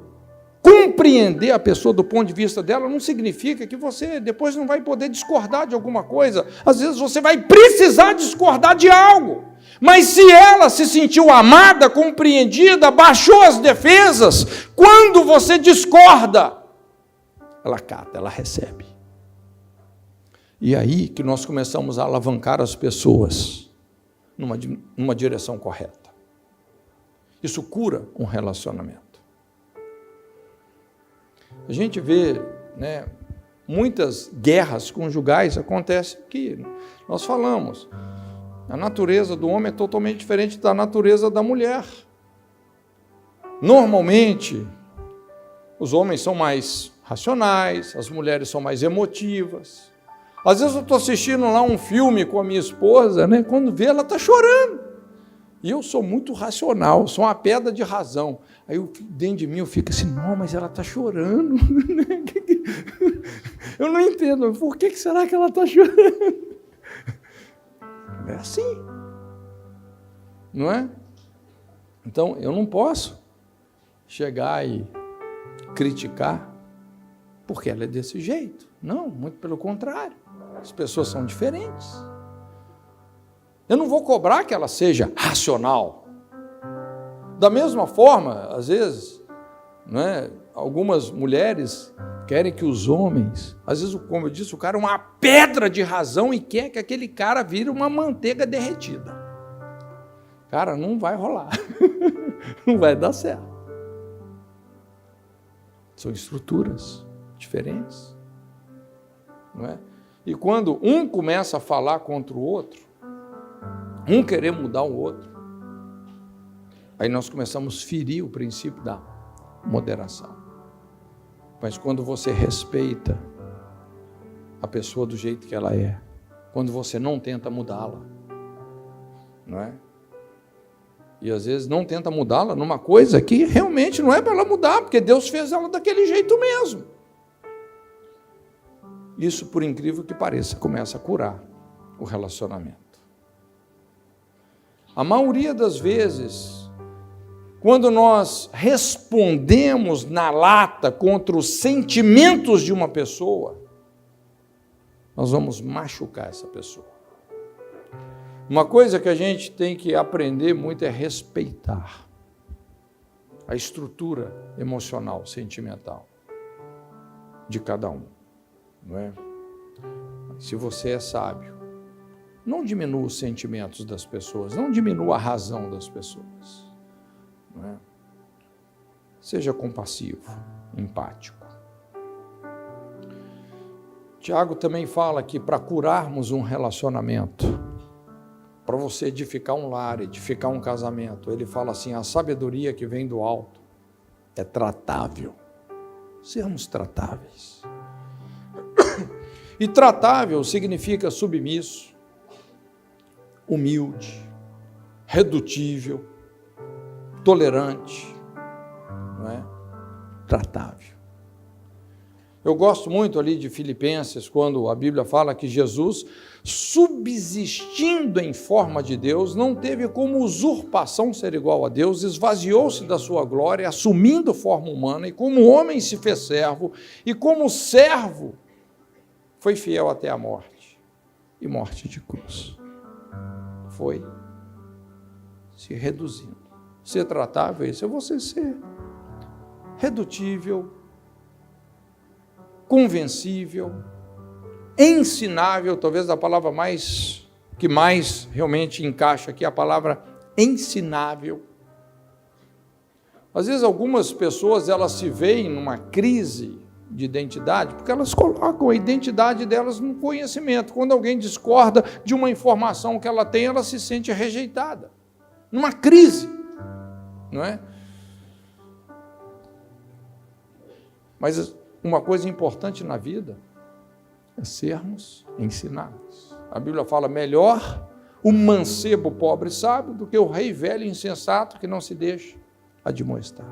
compreender a pessoa do ponto de vista dela não significa que você depois não vai poder discordar de alguma coisa. Às vezes você vai precisar discordar de algo. Mas se ela se sentiu amada, compreendida, baixou as defesas, quando você discorda, ela cata, ela recebe. E aí que nós começamos a alavancar as pessoas numa direção correta. Isso cura um relacionamento. A gente vê, né, muitas guerras conjugais acontecem aqui. Nós falamos, a natureza do homem é totalmente diferente da natureza da mulher. Normalmente, os homens são mais racionais, as mulheres são mais emotivas. Às vezes eu estou assistindo lá um filme com a minha esposa, né, quando vê ela está chorando. E eu sou muito racional, sou uma pedra de razão. Aí dentro de mim eu fico assim: não, mas ela está chorando. Eu não entendo, por que será que ela está chorando? É assim, não é? Então eu não posso chegar e criticar porque ela é desse jeito. Não, muito pelo contrário. As pessoas são diferentes. Eu não vou cobrar que ela seja racional. Da mesma forma, às vezes, não é? Algumas mulheres querem que os homens, às vezes, como eu disse, o cara é uma pedra de razão e quer que aquele cara vire uma manteiga derretida. Cara, não vai rolar. Não vai dar certo. São estruturas diferentes. Não é? E quando um começa a falar contra o outro, um querer mudar o outro, aí nós começamos a ferir o princípio da moderação. Mas quando você respeita a pessoa do jeito que ela é, quando você não tenta mudá-la, não é? E às vezes não tenta mudá-la numa coisa que realmente não é para ela mudar, porque Deus fez ela daquele jeito mesmo. Isso, por incrível que pareça, começa a curar o relacionamento. A maioria das vezes, quando nós respondemos na lata contra os sentimentos de uma pessoa, nós vamos machucar essa pessoa. Uma coisa que a gente tem que aprender muito é respeitar a estrutura emocional, sentimental de cada um, não é? Se você é sábio, não diminua os sentimentos das pessoas, não diminua a razão das pessoas, não é? Seja compassivo, empático. Tiago também fala que para curarmos um relacionamento, para você edificar um lar, edificar um casamento, ele fala assim, a sabedoria que vem do alto é tratável. Sermos tratáveis. E tratável significa submisso, humilde, redutível, tolerante, não é? Tratável. Eu gosto muito ali de Filipenses, quando a Bíblia fala que Jesus, subsistindo em forma de Deus, não teve como usurpação ser igual a Deus, esvaziou-se da sua glória, assumindo forma humana, e como homem se fez servo, e como servo foi fiel até a morte, e morte de cruz. Foi se reduzindo. Ser tratável, isso é você ser redutível, convencível, ensinável, talvez a palavra que mais realmente encaixa aqui, a palavra ensinável. Às vezes algumas pessoas, elas se veem numa crise de identidade, porque elas colocam a identidade delas no conhecimento. Quando alguém discorda de uma informação que ela tem, ela se sente rejeitada, numa crise, não é? Mas uma coisa importante na vida é sermos ensinados. A Bíblia fala, melhor o mancebo pobre e sábio do que o rei velho e insensato que não se deixa admoestar.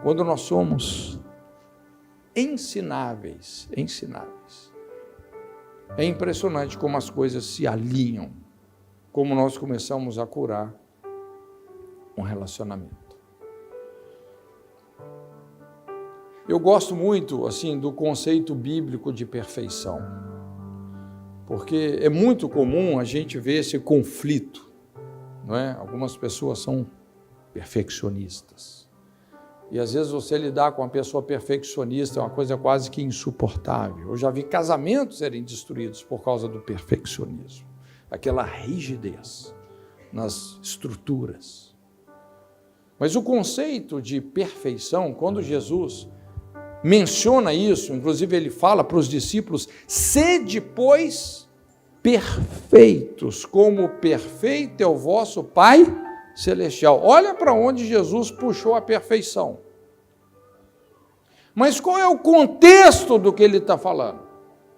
Quando nós somos ensináveis, é impressionante como as coisas se alinham, como nós começamos a curar um relacionamento. Eu gosto muito, assim, do conceito bíblico de perfeição, porque é muito comum a gente ver esse conflito, não é? Algumas pessoas são perfeccionistas, e às vezes você lidar com uma pessoa perfeccionista é uma coisa quase que insuportável. Eu já vi casamentos serem destruídos por causa do perfeccionismo, aquela rigidez nas estruturas. Mas o conceito de perfeição, quando Jesus menciona isso, inclusive ele fala para os discípulos, sede, pois, perfeitos, como perfeito é o vosso Pai Celestial. Olha para onde Jesus puxou a perfeição. Mas qual é o contexto do que ele está falando?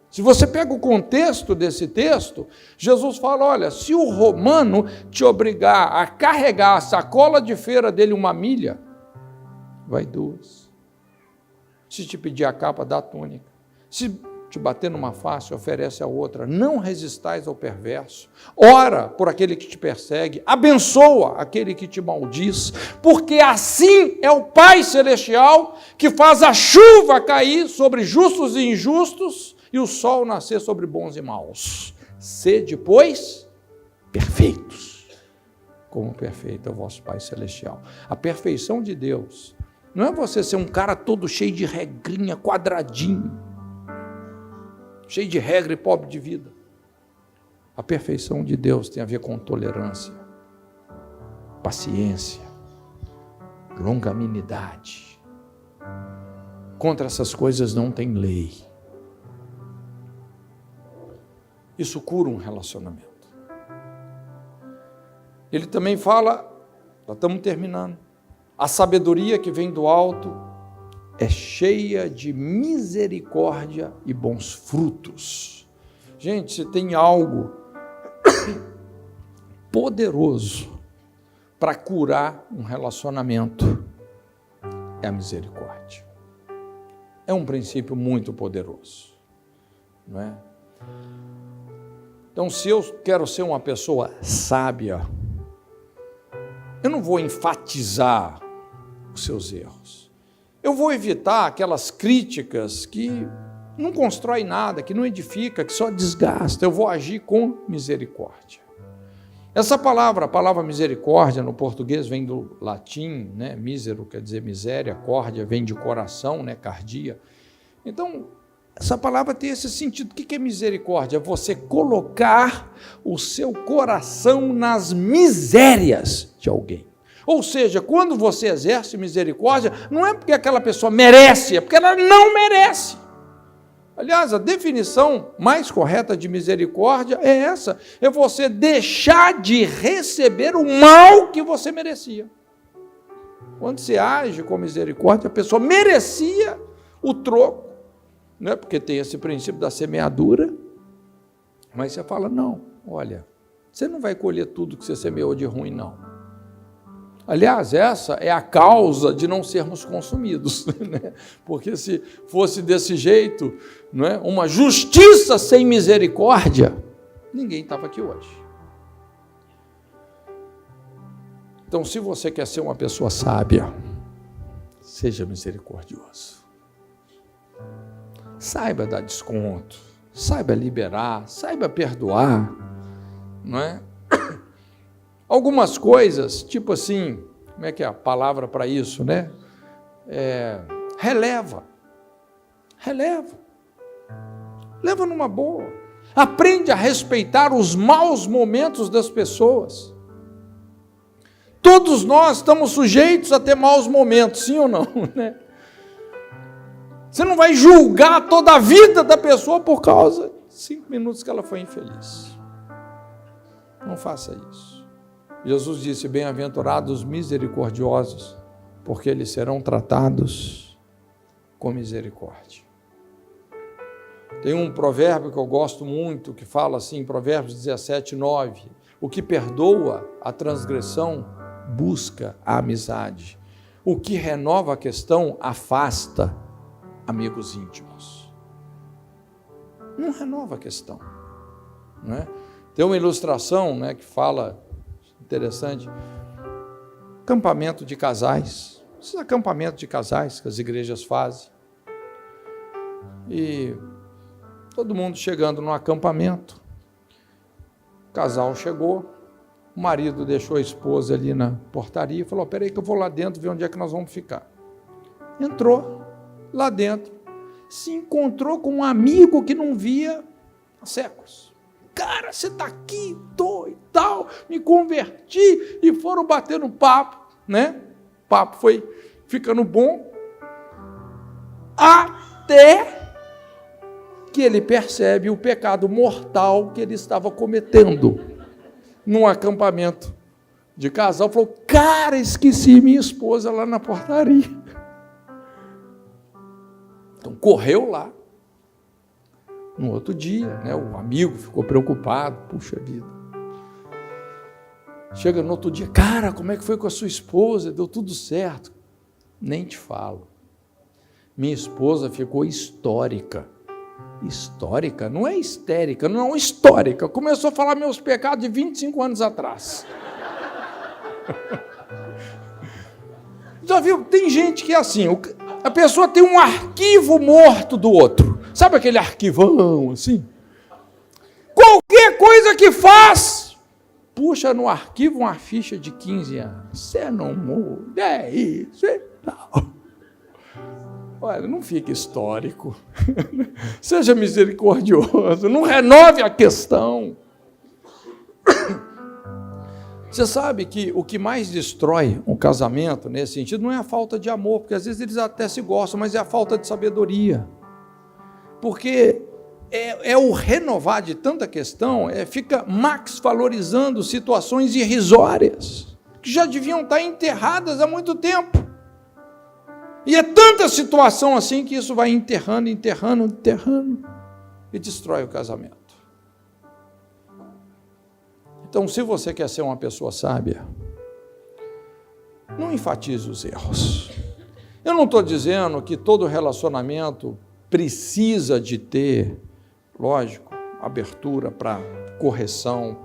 Se você pega o contexto desse texto, Jesus fala, olha, se o romano te obrigar a carregar a sacola de feira dele 1 milha, vai 2. Se te pedir a capa, dá a túnica. Se te bater numa face, oferece a outra. Não resistais ao perverso. Ora por aquele que te persegue. Abençoa aquele que te maldiz. Porque assim é o Pai Celestial que faz a chuva cair sobre justos e injustos e o sol nascer sobre bons e maus. Sede, pois, perfeitos, como perfeito é o vosso Pai Celestial. A perfeição de Deus não é você ser um cara todo cheio de regrinha, quadradinho, cheio de regra e pobre de vida. A perfeição de Deus tem a ver com tolerância, paciência, longanimidade. Contra essas coisas não tem lei. Isso cura um relacionamento. Ele também fala, já estamos terminando, a sabedoria que vem do alto é cheia de misericórdia e bons frutos. Gente, se tem algo poderoso para curar um relacionamento é a misericórdia. É um princípio muito poderoso, não é? Então, se eu quero ser uma pessoa sábia, eu não vou enfatizar os seus erros. Eu vou evitar aquelas críticas que não constroem nada, que não edifica, que só desgasta. Eu vou agir com misericórdia. Essa palavra, a palavra misericórdia no português vem do latim, né? Mísero quer dizer miséria, córdia vem de coração, né? Cardia. Então, essa palavra tem esse sentido. O que é misericórdia? É você colocar o seu coração nas misérias de alguém. Ou seja, quando você exerce misericórdia, não é porque aquela pessoa merece, é porque ela não merece. Aliás, a definição mais correta de misericórdia é essa: é você deixar de receber o mal que você merecia. Quando você age com misericórdia, a pessoa merecia o troco, né? Porque tem esse princípio da semeadura, mas você fala, não, olha, você não vai colher tudo que você semeou de ruim, não. Aliás, essa é a causa de não sermos consumidos, né? Porque se fosse desse jeito, não é? Uma justiça sem misericórdia, ninguém estava aqui hoje. Então, se você quer ser uma pessoa sábia, seja misericordioso. Saiba dar desconto, saiba liberar, saiba perdoar, não é? Algumas coisas, tipo assim, como é que é a palavra para isso, né? Releva. Leva numa boa. Aprende a respeitar os maus momentos das pessoas. Todos nós estamos sujeitos a ter maus momentos, sim ou não, né? Você não vai julgar toda a vida da pessoa por causa de 5 minutos que ela foi infeliz. Não faça isso. Jesus disse, bem-aventurados os misericordiosos, porque eles serão tratados com misericórdia. Tem um provérbio que eu gosto muito, que fala assim, Provérbios 17, 9, o que perdoa a transgressão busca a amizade, o que renova a questão afasta amigos íntimos. Não renova a questão, não é? Tem uma ilustração, né, que fala, interessante, acampamento de casais, esses acampamentos de casais que as igrejas fazem, e todo mundo chegando no acampamento, o casal chegou, o marido deixou a esposa ali na portaria e falou, peraí que eu vou lá dentro ver onde é que nós vamos ficar. Entrou lá dentro, se encontrou com um amigo que não via há séculos. Cara, você está aqui, tô e tal, me converti, e foram batendo papo, né? O papo foi ficando bom, até que ele percebe o pecado mortal que ele estava cometendo num acampamento de casal. Falou, cara, esqueci minha esposa lá na portaria. Então correu lá. No outro dia, né, o amigo ficou preocupado, puxa vida. Chega no outro dia, cara, como é que foi com a sua esposa? Deu tudo certo? Nem te falo. Minha esposa ficou histórica. Histórica? Não é histérica, não, histórica. Começou a falar meus pecados de 25 anos atrás. Já viu? Tem gente que é assim, a pessoa tem um arquivo morto do outro. Sabe aquele arquivão assim? Qualquer coisa que faz, puxa no arquivo uma ficha de 15 anos. Você não muda, é isso e tal. Olha, não fique histórico. Seja misericordioso, não renove a questão. Você sabe que o que mais destrói um casamento, nesse sentido, não é a falta de amor, porque às vezes eles até se gostam, mas é a falta de sabedoria. Porque é o renovar de tanta questão, fica max valorizando situações irrisórias, que já deviam estar enterradas há muito tempo. E é tanta situação assim que isso vai enterrando, e destrói o casamento. Então, se você quer ser uma pessoa sábia, não enfatize os erros. Eu não estou dizendo que todo relacionamento precisa de ter, lógico, abertura para correção,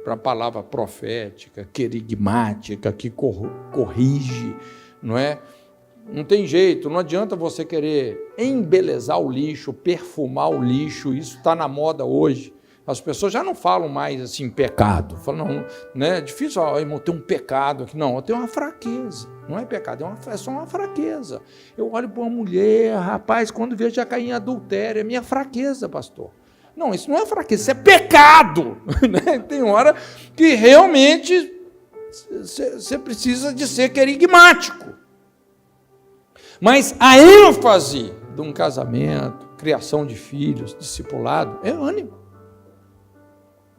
para a palavra profética, querigmática, que corrige, não é? Não tem jeito, não adianta você querer embelezar o lixo, perfumar o lixo, isso está na moda hoje. As pessoas já não falam mais assim, pecado. Falam, não, né? É difícil, irmão, ter um pecado aqui. Não, eu tenho uma fraqueza. Não é pecado, é só uma fraqueza. Eu olho para uma mulher, rapaz, quando vejo já cair em adultério, é minha fraqueza, pastor. Não, isso não é fraqueza, isso é pecado. Tem hora que realmente você precisa de ser querigmático. Mas a ênfase de um casamento, criação de filhos, discipulado, é ânimo.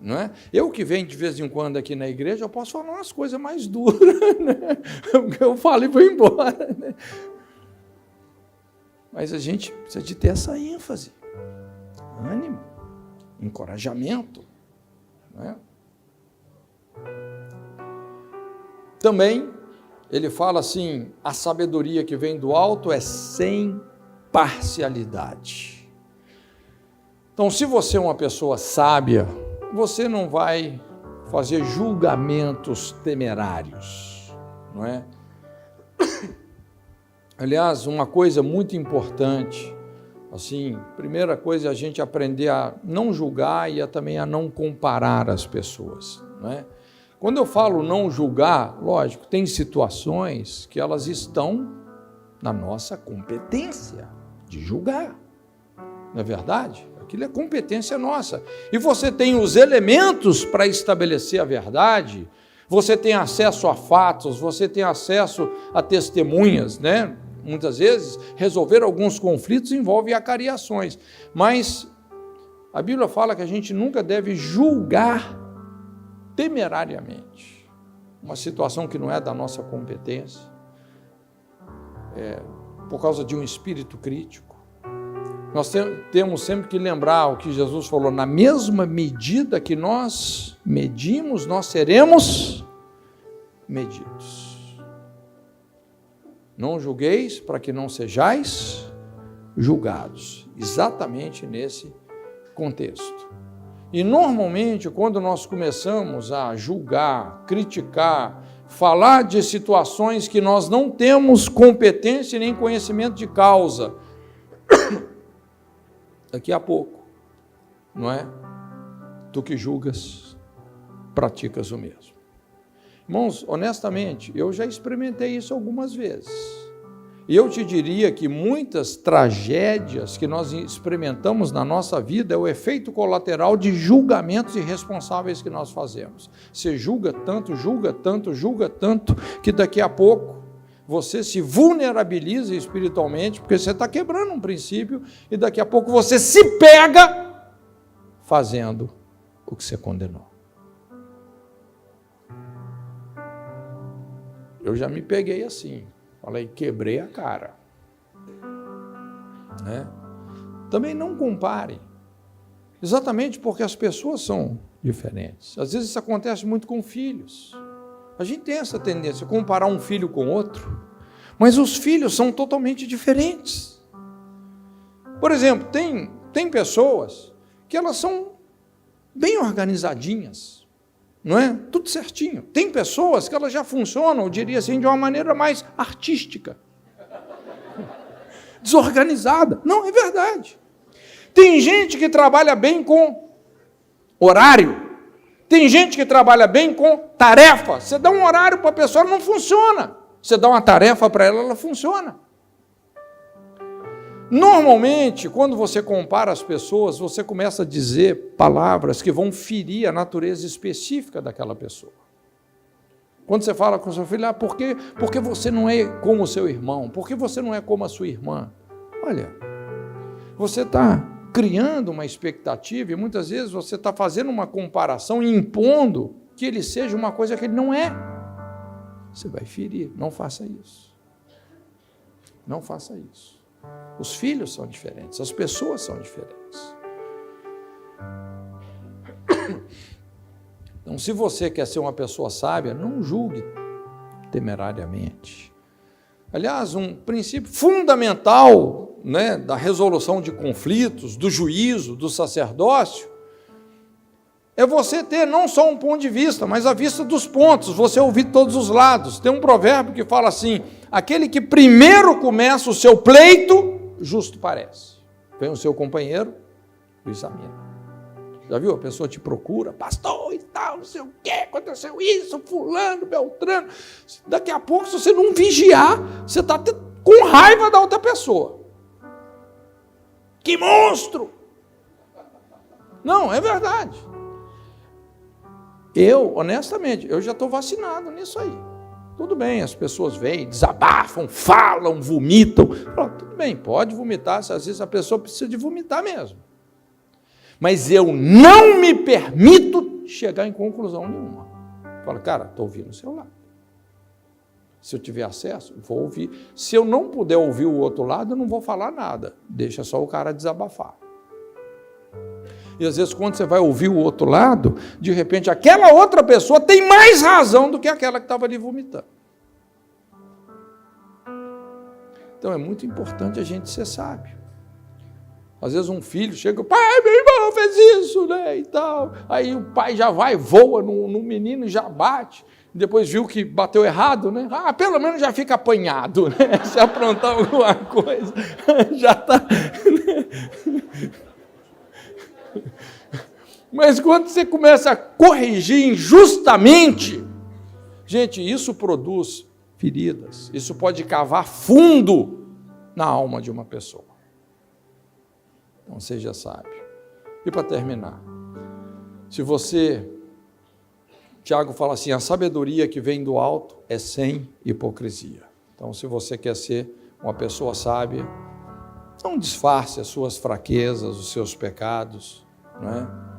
Não é? Eu que venho de vez em quando aqui na igreja, eu posso falar umas coisas mais duras, né? Eu falo e vou embora. Né? Mas a gente precisa de ter essa ênfase, ânimo, encorajamento. Não é? Também, ele fala assim, a sabedoria que vem do alto é sem parcialidade. Então, se você é uma pessoa sábia, você não vai fazer julgamentos temerários, não é? Aliás, uma coisa muito importante, assim, primeira coisa é a gente aprender a não julgar e também a não comparar as pessoas, não é? Quando eu falo não julgar, lógico, tem situações que elas estão na nossa competência de julgar, não é verdade? Aquilo é competência nossa. E você tem os elementos para estabelecer a verdade, você tem acesso a fatos, você tem acesso a testemunhas, né? Muitas vezes, resolver alguns conflitos envolve acariações, mas a Bíblia fala que a gente nunca deve julgar temerariamente uma situação que não é da nossa competência, por causa de um espírito crítico. Nós temos sempre que lembrar o que Jesus falou, na mesma medida que nós medimos, nós seremos medidos. Não julgueis para que não sejais julgados, exatamente nesse contexto. E normalmente, quando nós começamos a julgar, criticar, falar de situações que nós não temos competência nem conhecimento de causa, daqui a pouco, não é? Tu que julgas, praticas o mesmo. Irmãos, honestamente, eu já experimentei isso algumas vezes. E eu te diria que muitas tragédias que nós experimentamos na nossa vida é o efeito colateral de julgamentos irresponsáveis que nós fazemos. Você julga tanto, que daqui a pouco você se vulnerabiliza espiritualmente, porque você está quebrando um princípio, e daqui a pouco você se pega fazendo o que você condenou. Eu já me peguei assim, falei, quebrei a cara. Né? Também não compare, exatamente porque as pessoas são diferentes. Às vezes isso acontece muito com filhos. A gente tem essa tendência, comparar um filho com outro, mas os filhos são totalmente diferentes. Por exemplo, tem pessoas que elas são bem organizadinhas, não é? Tudo certinho. Tem pessoas que elas já funcionam, eu diria assim, de uma maneira mais artística, desorganizada. Não, é verdade. Tem gente que trabalha bem com horário. Tem gente que trabalha bem com tarefa. Você dá um horário para a pessoa, ela não funciona. Você dá uma tarefa para ela, ela funciona. Normalmente, quando você compara as pessoas, você começa a dizer palavras que vão ferir a natureza específica daquela pessoa. Quando você fala com o seu filho, por que você não é como o seu irmão? Por que você não é como a sua irmã? Olha, você está criando uma expectativa e muitas vezes você está fazendo uma comparação e impondo que ele seja uma coisa que ele não é. Você vai ferir, não faça isso. Não faça isso. Os filhos são diferentes, as pessoas são diferentes. Então, se você quer ser uma pessoa sábia, não julgue temerariamente. Aliás, um princípio fundamental, né, da resolução de conflitos, do juízo, do sacerdócio, é você ter não só um ponto de vista, mas a vista dos pontos, você ouvir todos os lados. Tem um provérbio que fala assim: aquele que primeiro começa o seu pleito, justo parece. Vem o seu companheiro, o examina. Já viu? A pessoa te procura, pastor e tal, não sei o quê, aconteceu isso, fulano, beltrano. Daqui a pouco, se você não vigiar, você está com raiva da outra pessoa. Que monstro! Não, é verdade. Honestamente, eu já estou vacinado nisso aí. Tudo bem, as pessoas vêm, desabafam, falam, vomitam. Tudo bem, pode vomitar, às vezes a pessoa precisa de vomitar mesmo. Mas eu não me permito chegar em conclusão nenhuma. Falo, cara, estou ouvindo o seu lado. Se eu tiver acesso, vou ouvir. Se eu não puder ouvir o outro lado, eu não vou falar nada. Deixa só o cara desabafar. E às vezes, quando você vai ouvir o outro lado, de repente, aquela outra pessoa tem mais razão do que aquela que estava ali vomitando. Então, é muito importante a gente ser sábio. Às vezes um filho chega, pai, meu irmão fez isso, né, e tal. Aí o pai já vai, voa no menino, já bate. Depois viu que bateu errado, né? Ah, pelo menos já fica apanhado, né? Se aprontar alguma coisa, já está... Mas quando você começa a corrigir injustamente, gente, isso produz feridas. Isso pode cavar fundo na alma de uma pessoa. Então, seja sábio. E para terminar, se você, Tiago fala assim, a sabedoria que vem do alto é sem hipocrisia. Então, se você quer ser uma pessoa sábia, não disfarce as suas fraquezas, os seus pecados, não é?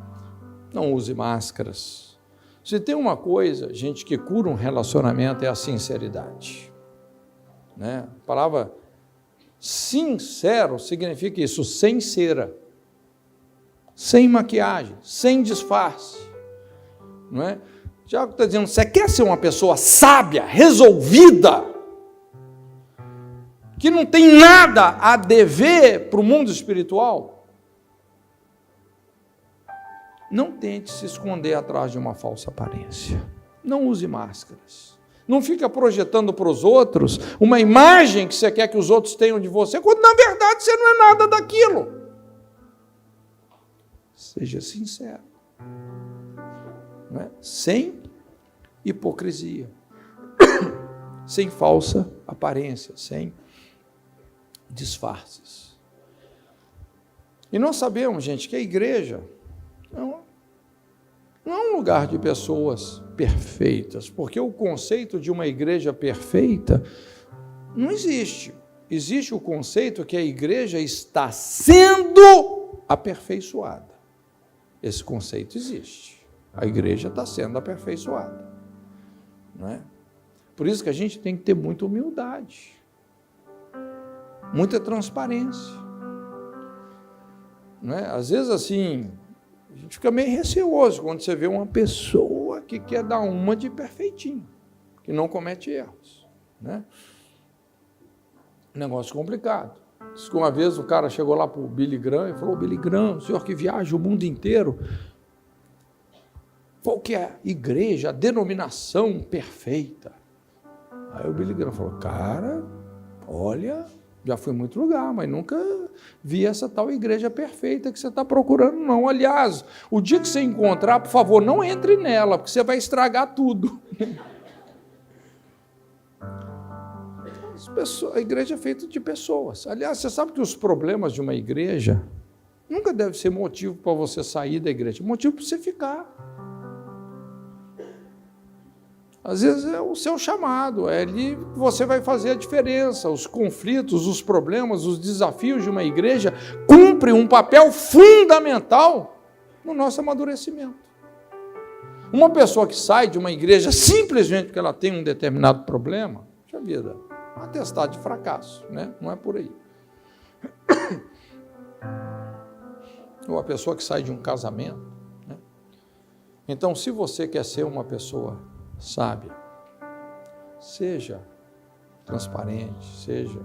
Não use máscaras. Se tem uma coisa, gente, que cura um relacionamento é a sinceridade, né? A palavra sincero significa isso, sem cera, sem maquiagem, sem disfarce, não é? Tiago está dizendo, você quer ser uma pessoa sábia, resolvida, que não tem nada a dever para o mundo espiritual? Não tente se esconder atrás de uma falsa aparência, não use máscaras. Não fica projetando para os outros uma imagem que você quer que os outros tenham de você, quando na verdade você não é nada daquilo. Seja sincero, não é? Sem hipocrisia, sem falsa aparência, sem disfarces. E nós sabemos, gente, que a igreja não é um lugar de pessoas perfeitas, porque o conceito de uma igreja perfeita não existe. Existe o conceito que a igreja está sendo aperfeiçoada. Esse conceito existe. A igreja está sendo aperfeiçoada, não é? Por isso que a gente tem que ter muita humildade, muita transparência, não é? Às vezes, assim, a gente fica meio receoso quando você vê uma pessoa que quer dar uma de perfeitinho, que não comete erros, né? Negócio complicado. Diz que uma vez o cara chegou lá para o Billy Graham e falou, Billy Graham, o senhor que viaja o mundo inteiro, qual que é a igreja, a denominação perfeita? Aí o Billy Graham falou, cara, olha, já fui em muito lugar, mas nunca vi essa tal igreja perfeita que você está procurando, não. Aliás, o dia que você encontrar, por favor, não entre nela, porque você vai estragar tudo. A igreja é feita de pessoas. Aliás, você sabe que os problemas de uma igreja nunca deve ser motivo para você sair da igreja, motivo para você ficar. Às vezes é o seu chamado, é ali que você vai fazer a diferença. Os conflitos, os problemas, os desafios de uma igreja cumprem um papel fundamental no nosso amadurecimento. Uma pessoa que sai de uma igreja simplesmente porque ela tem um determinado problema, puxa vida, um atestado de fracasso, né? Não é por aí. Ou a pessoa que sai de um casamento, né? Então, se você quer ser uma pessoa sábia, seja transparente, seja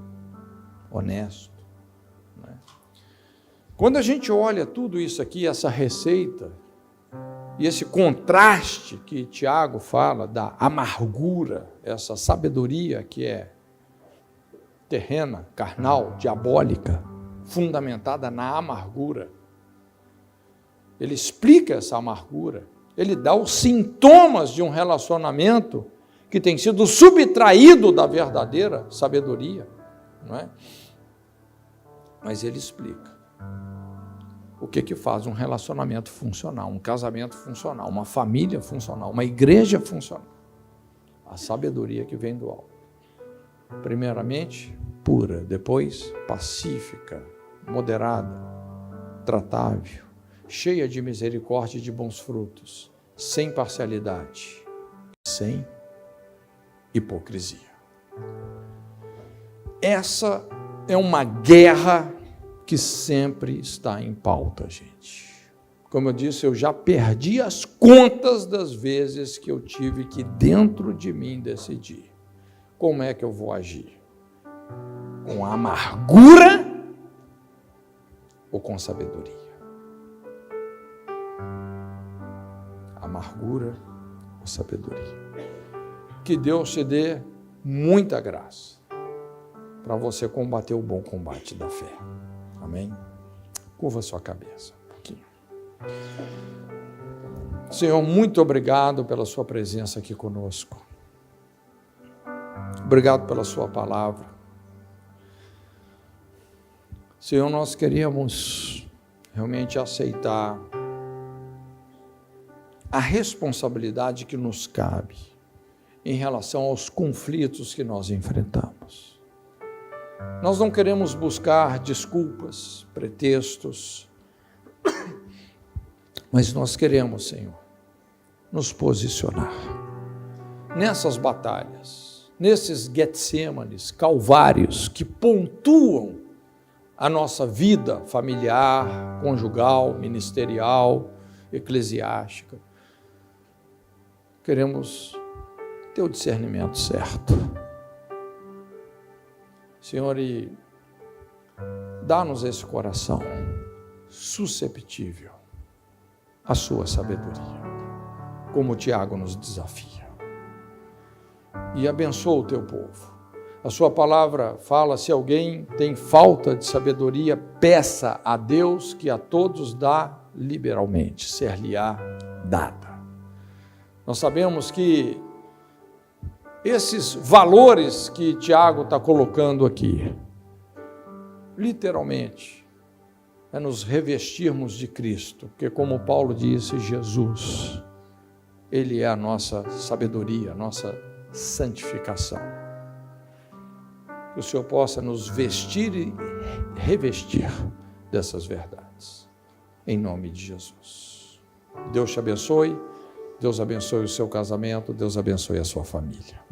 honesto, né? Quando a gente olha tudo isso aqui, essa receita, e esse contraste que Tiago fala da amargura, essa sabedoria que é terrena, carnal, diabólica, fundamentada na amargura, ele explica essa amargura, ele dá os sintomas de um relacionamento que tem sido subtraído da verdadeira sabedoria, não é? Mas ele explica o que faz um relacionamento funcional, um casamento funcional, uma família funcional, uma igreja funcional. A sabedoria que vem do alto. Primeiramente, pura, depois pacífica, moderada, tratável, cheia de misericórdia e de bons frutos, sem parcialidade, sem hipocrisia. Essa é uma guerra que sempre está em pauta, gente. Como eu disse, eu já perdi as contas das vezes que eu tive que dentro de mim decidir como é que eu vou agir. Com amargura ou com sabedoria? Amargura ou sabedoria? Que Deus te dê muita graça para você combater o bom combate da fé. Amém? Curva sua cabeça um pouquinho. Senhor, muito obrigado pela sua presença aqui conosco. Obrigado pela sua palavra. Senhor, nós queríamos realmente aceitar a responsabilidade que nos cabe em relação aos conflitos que nós enfrentamos. Nós não queremos buscar desculpas, pretextos, mas nós queremos, Senhor, nos posicionar nessas batalhas, nesses Getsêmanes, calvários que pontuam a nossa vida familiar, conjugal, ministerial, eclesiástica. Queremos ter o discernimento certo. Senhor, e dá-nos esse coração susceptível à sua sabedoria, como o Tiago nos desafia. E abençoa o teu povo. A sua palavra fala, se alguém tem falta de sabedoria, peça a Deus que a todos dá liberalmente, ser-lhe-á dada. Nós sabemos que esses valores que Tiago está colocando aqui, literalmente, é nos revestirmos de Cristo, porque como Paulo disse, Jesus, Ele é a nossa sabedoria, a nossa santificação. Que o Senhor possa nos vestir e revestir dessas verdades, em nome de Jesus. Deus te abençoe, Deus abençoe o seu casamento, Deus abençoe a sua família.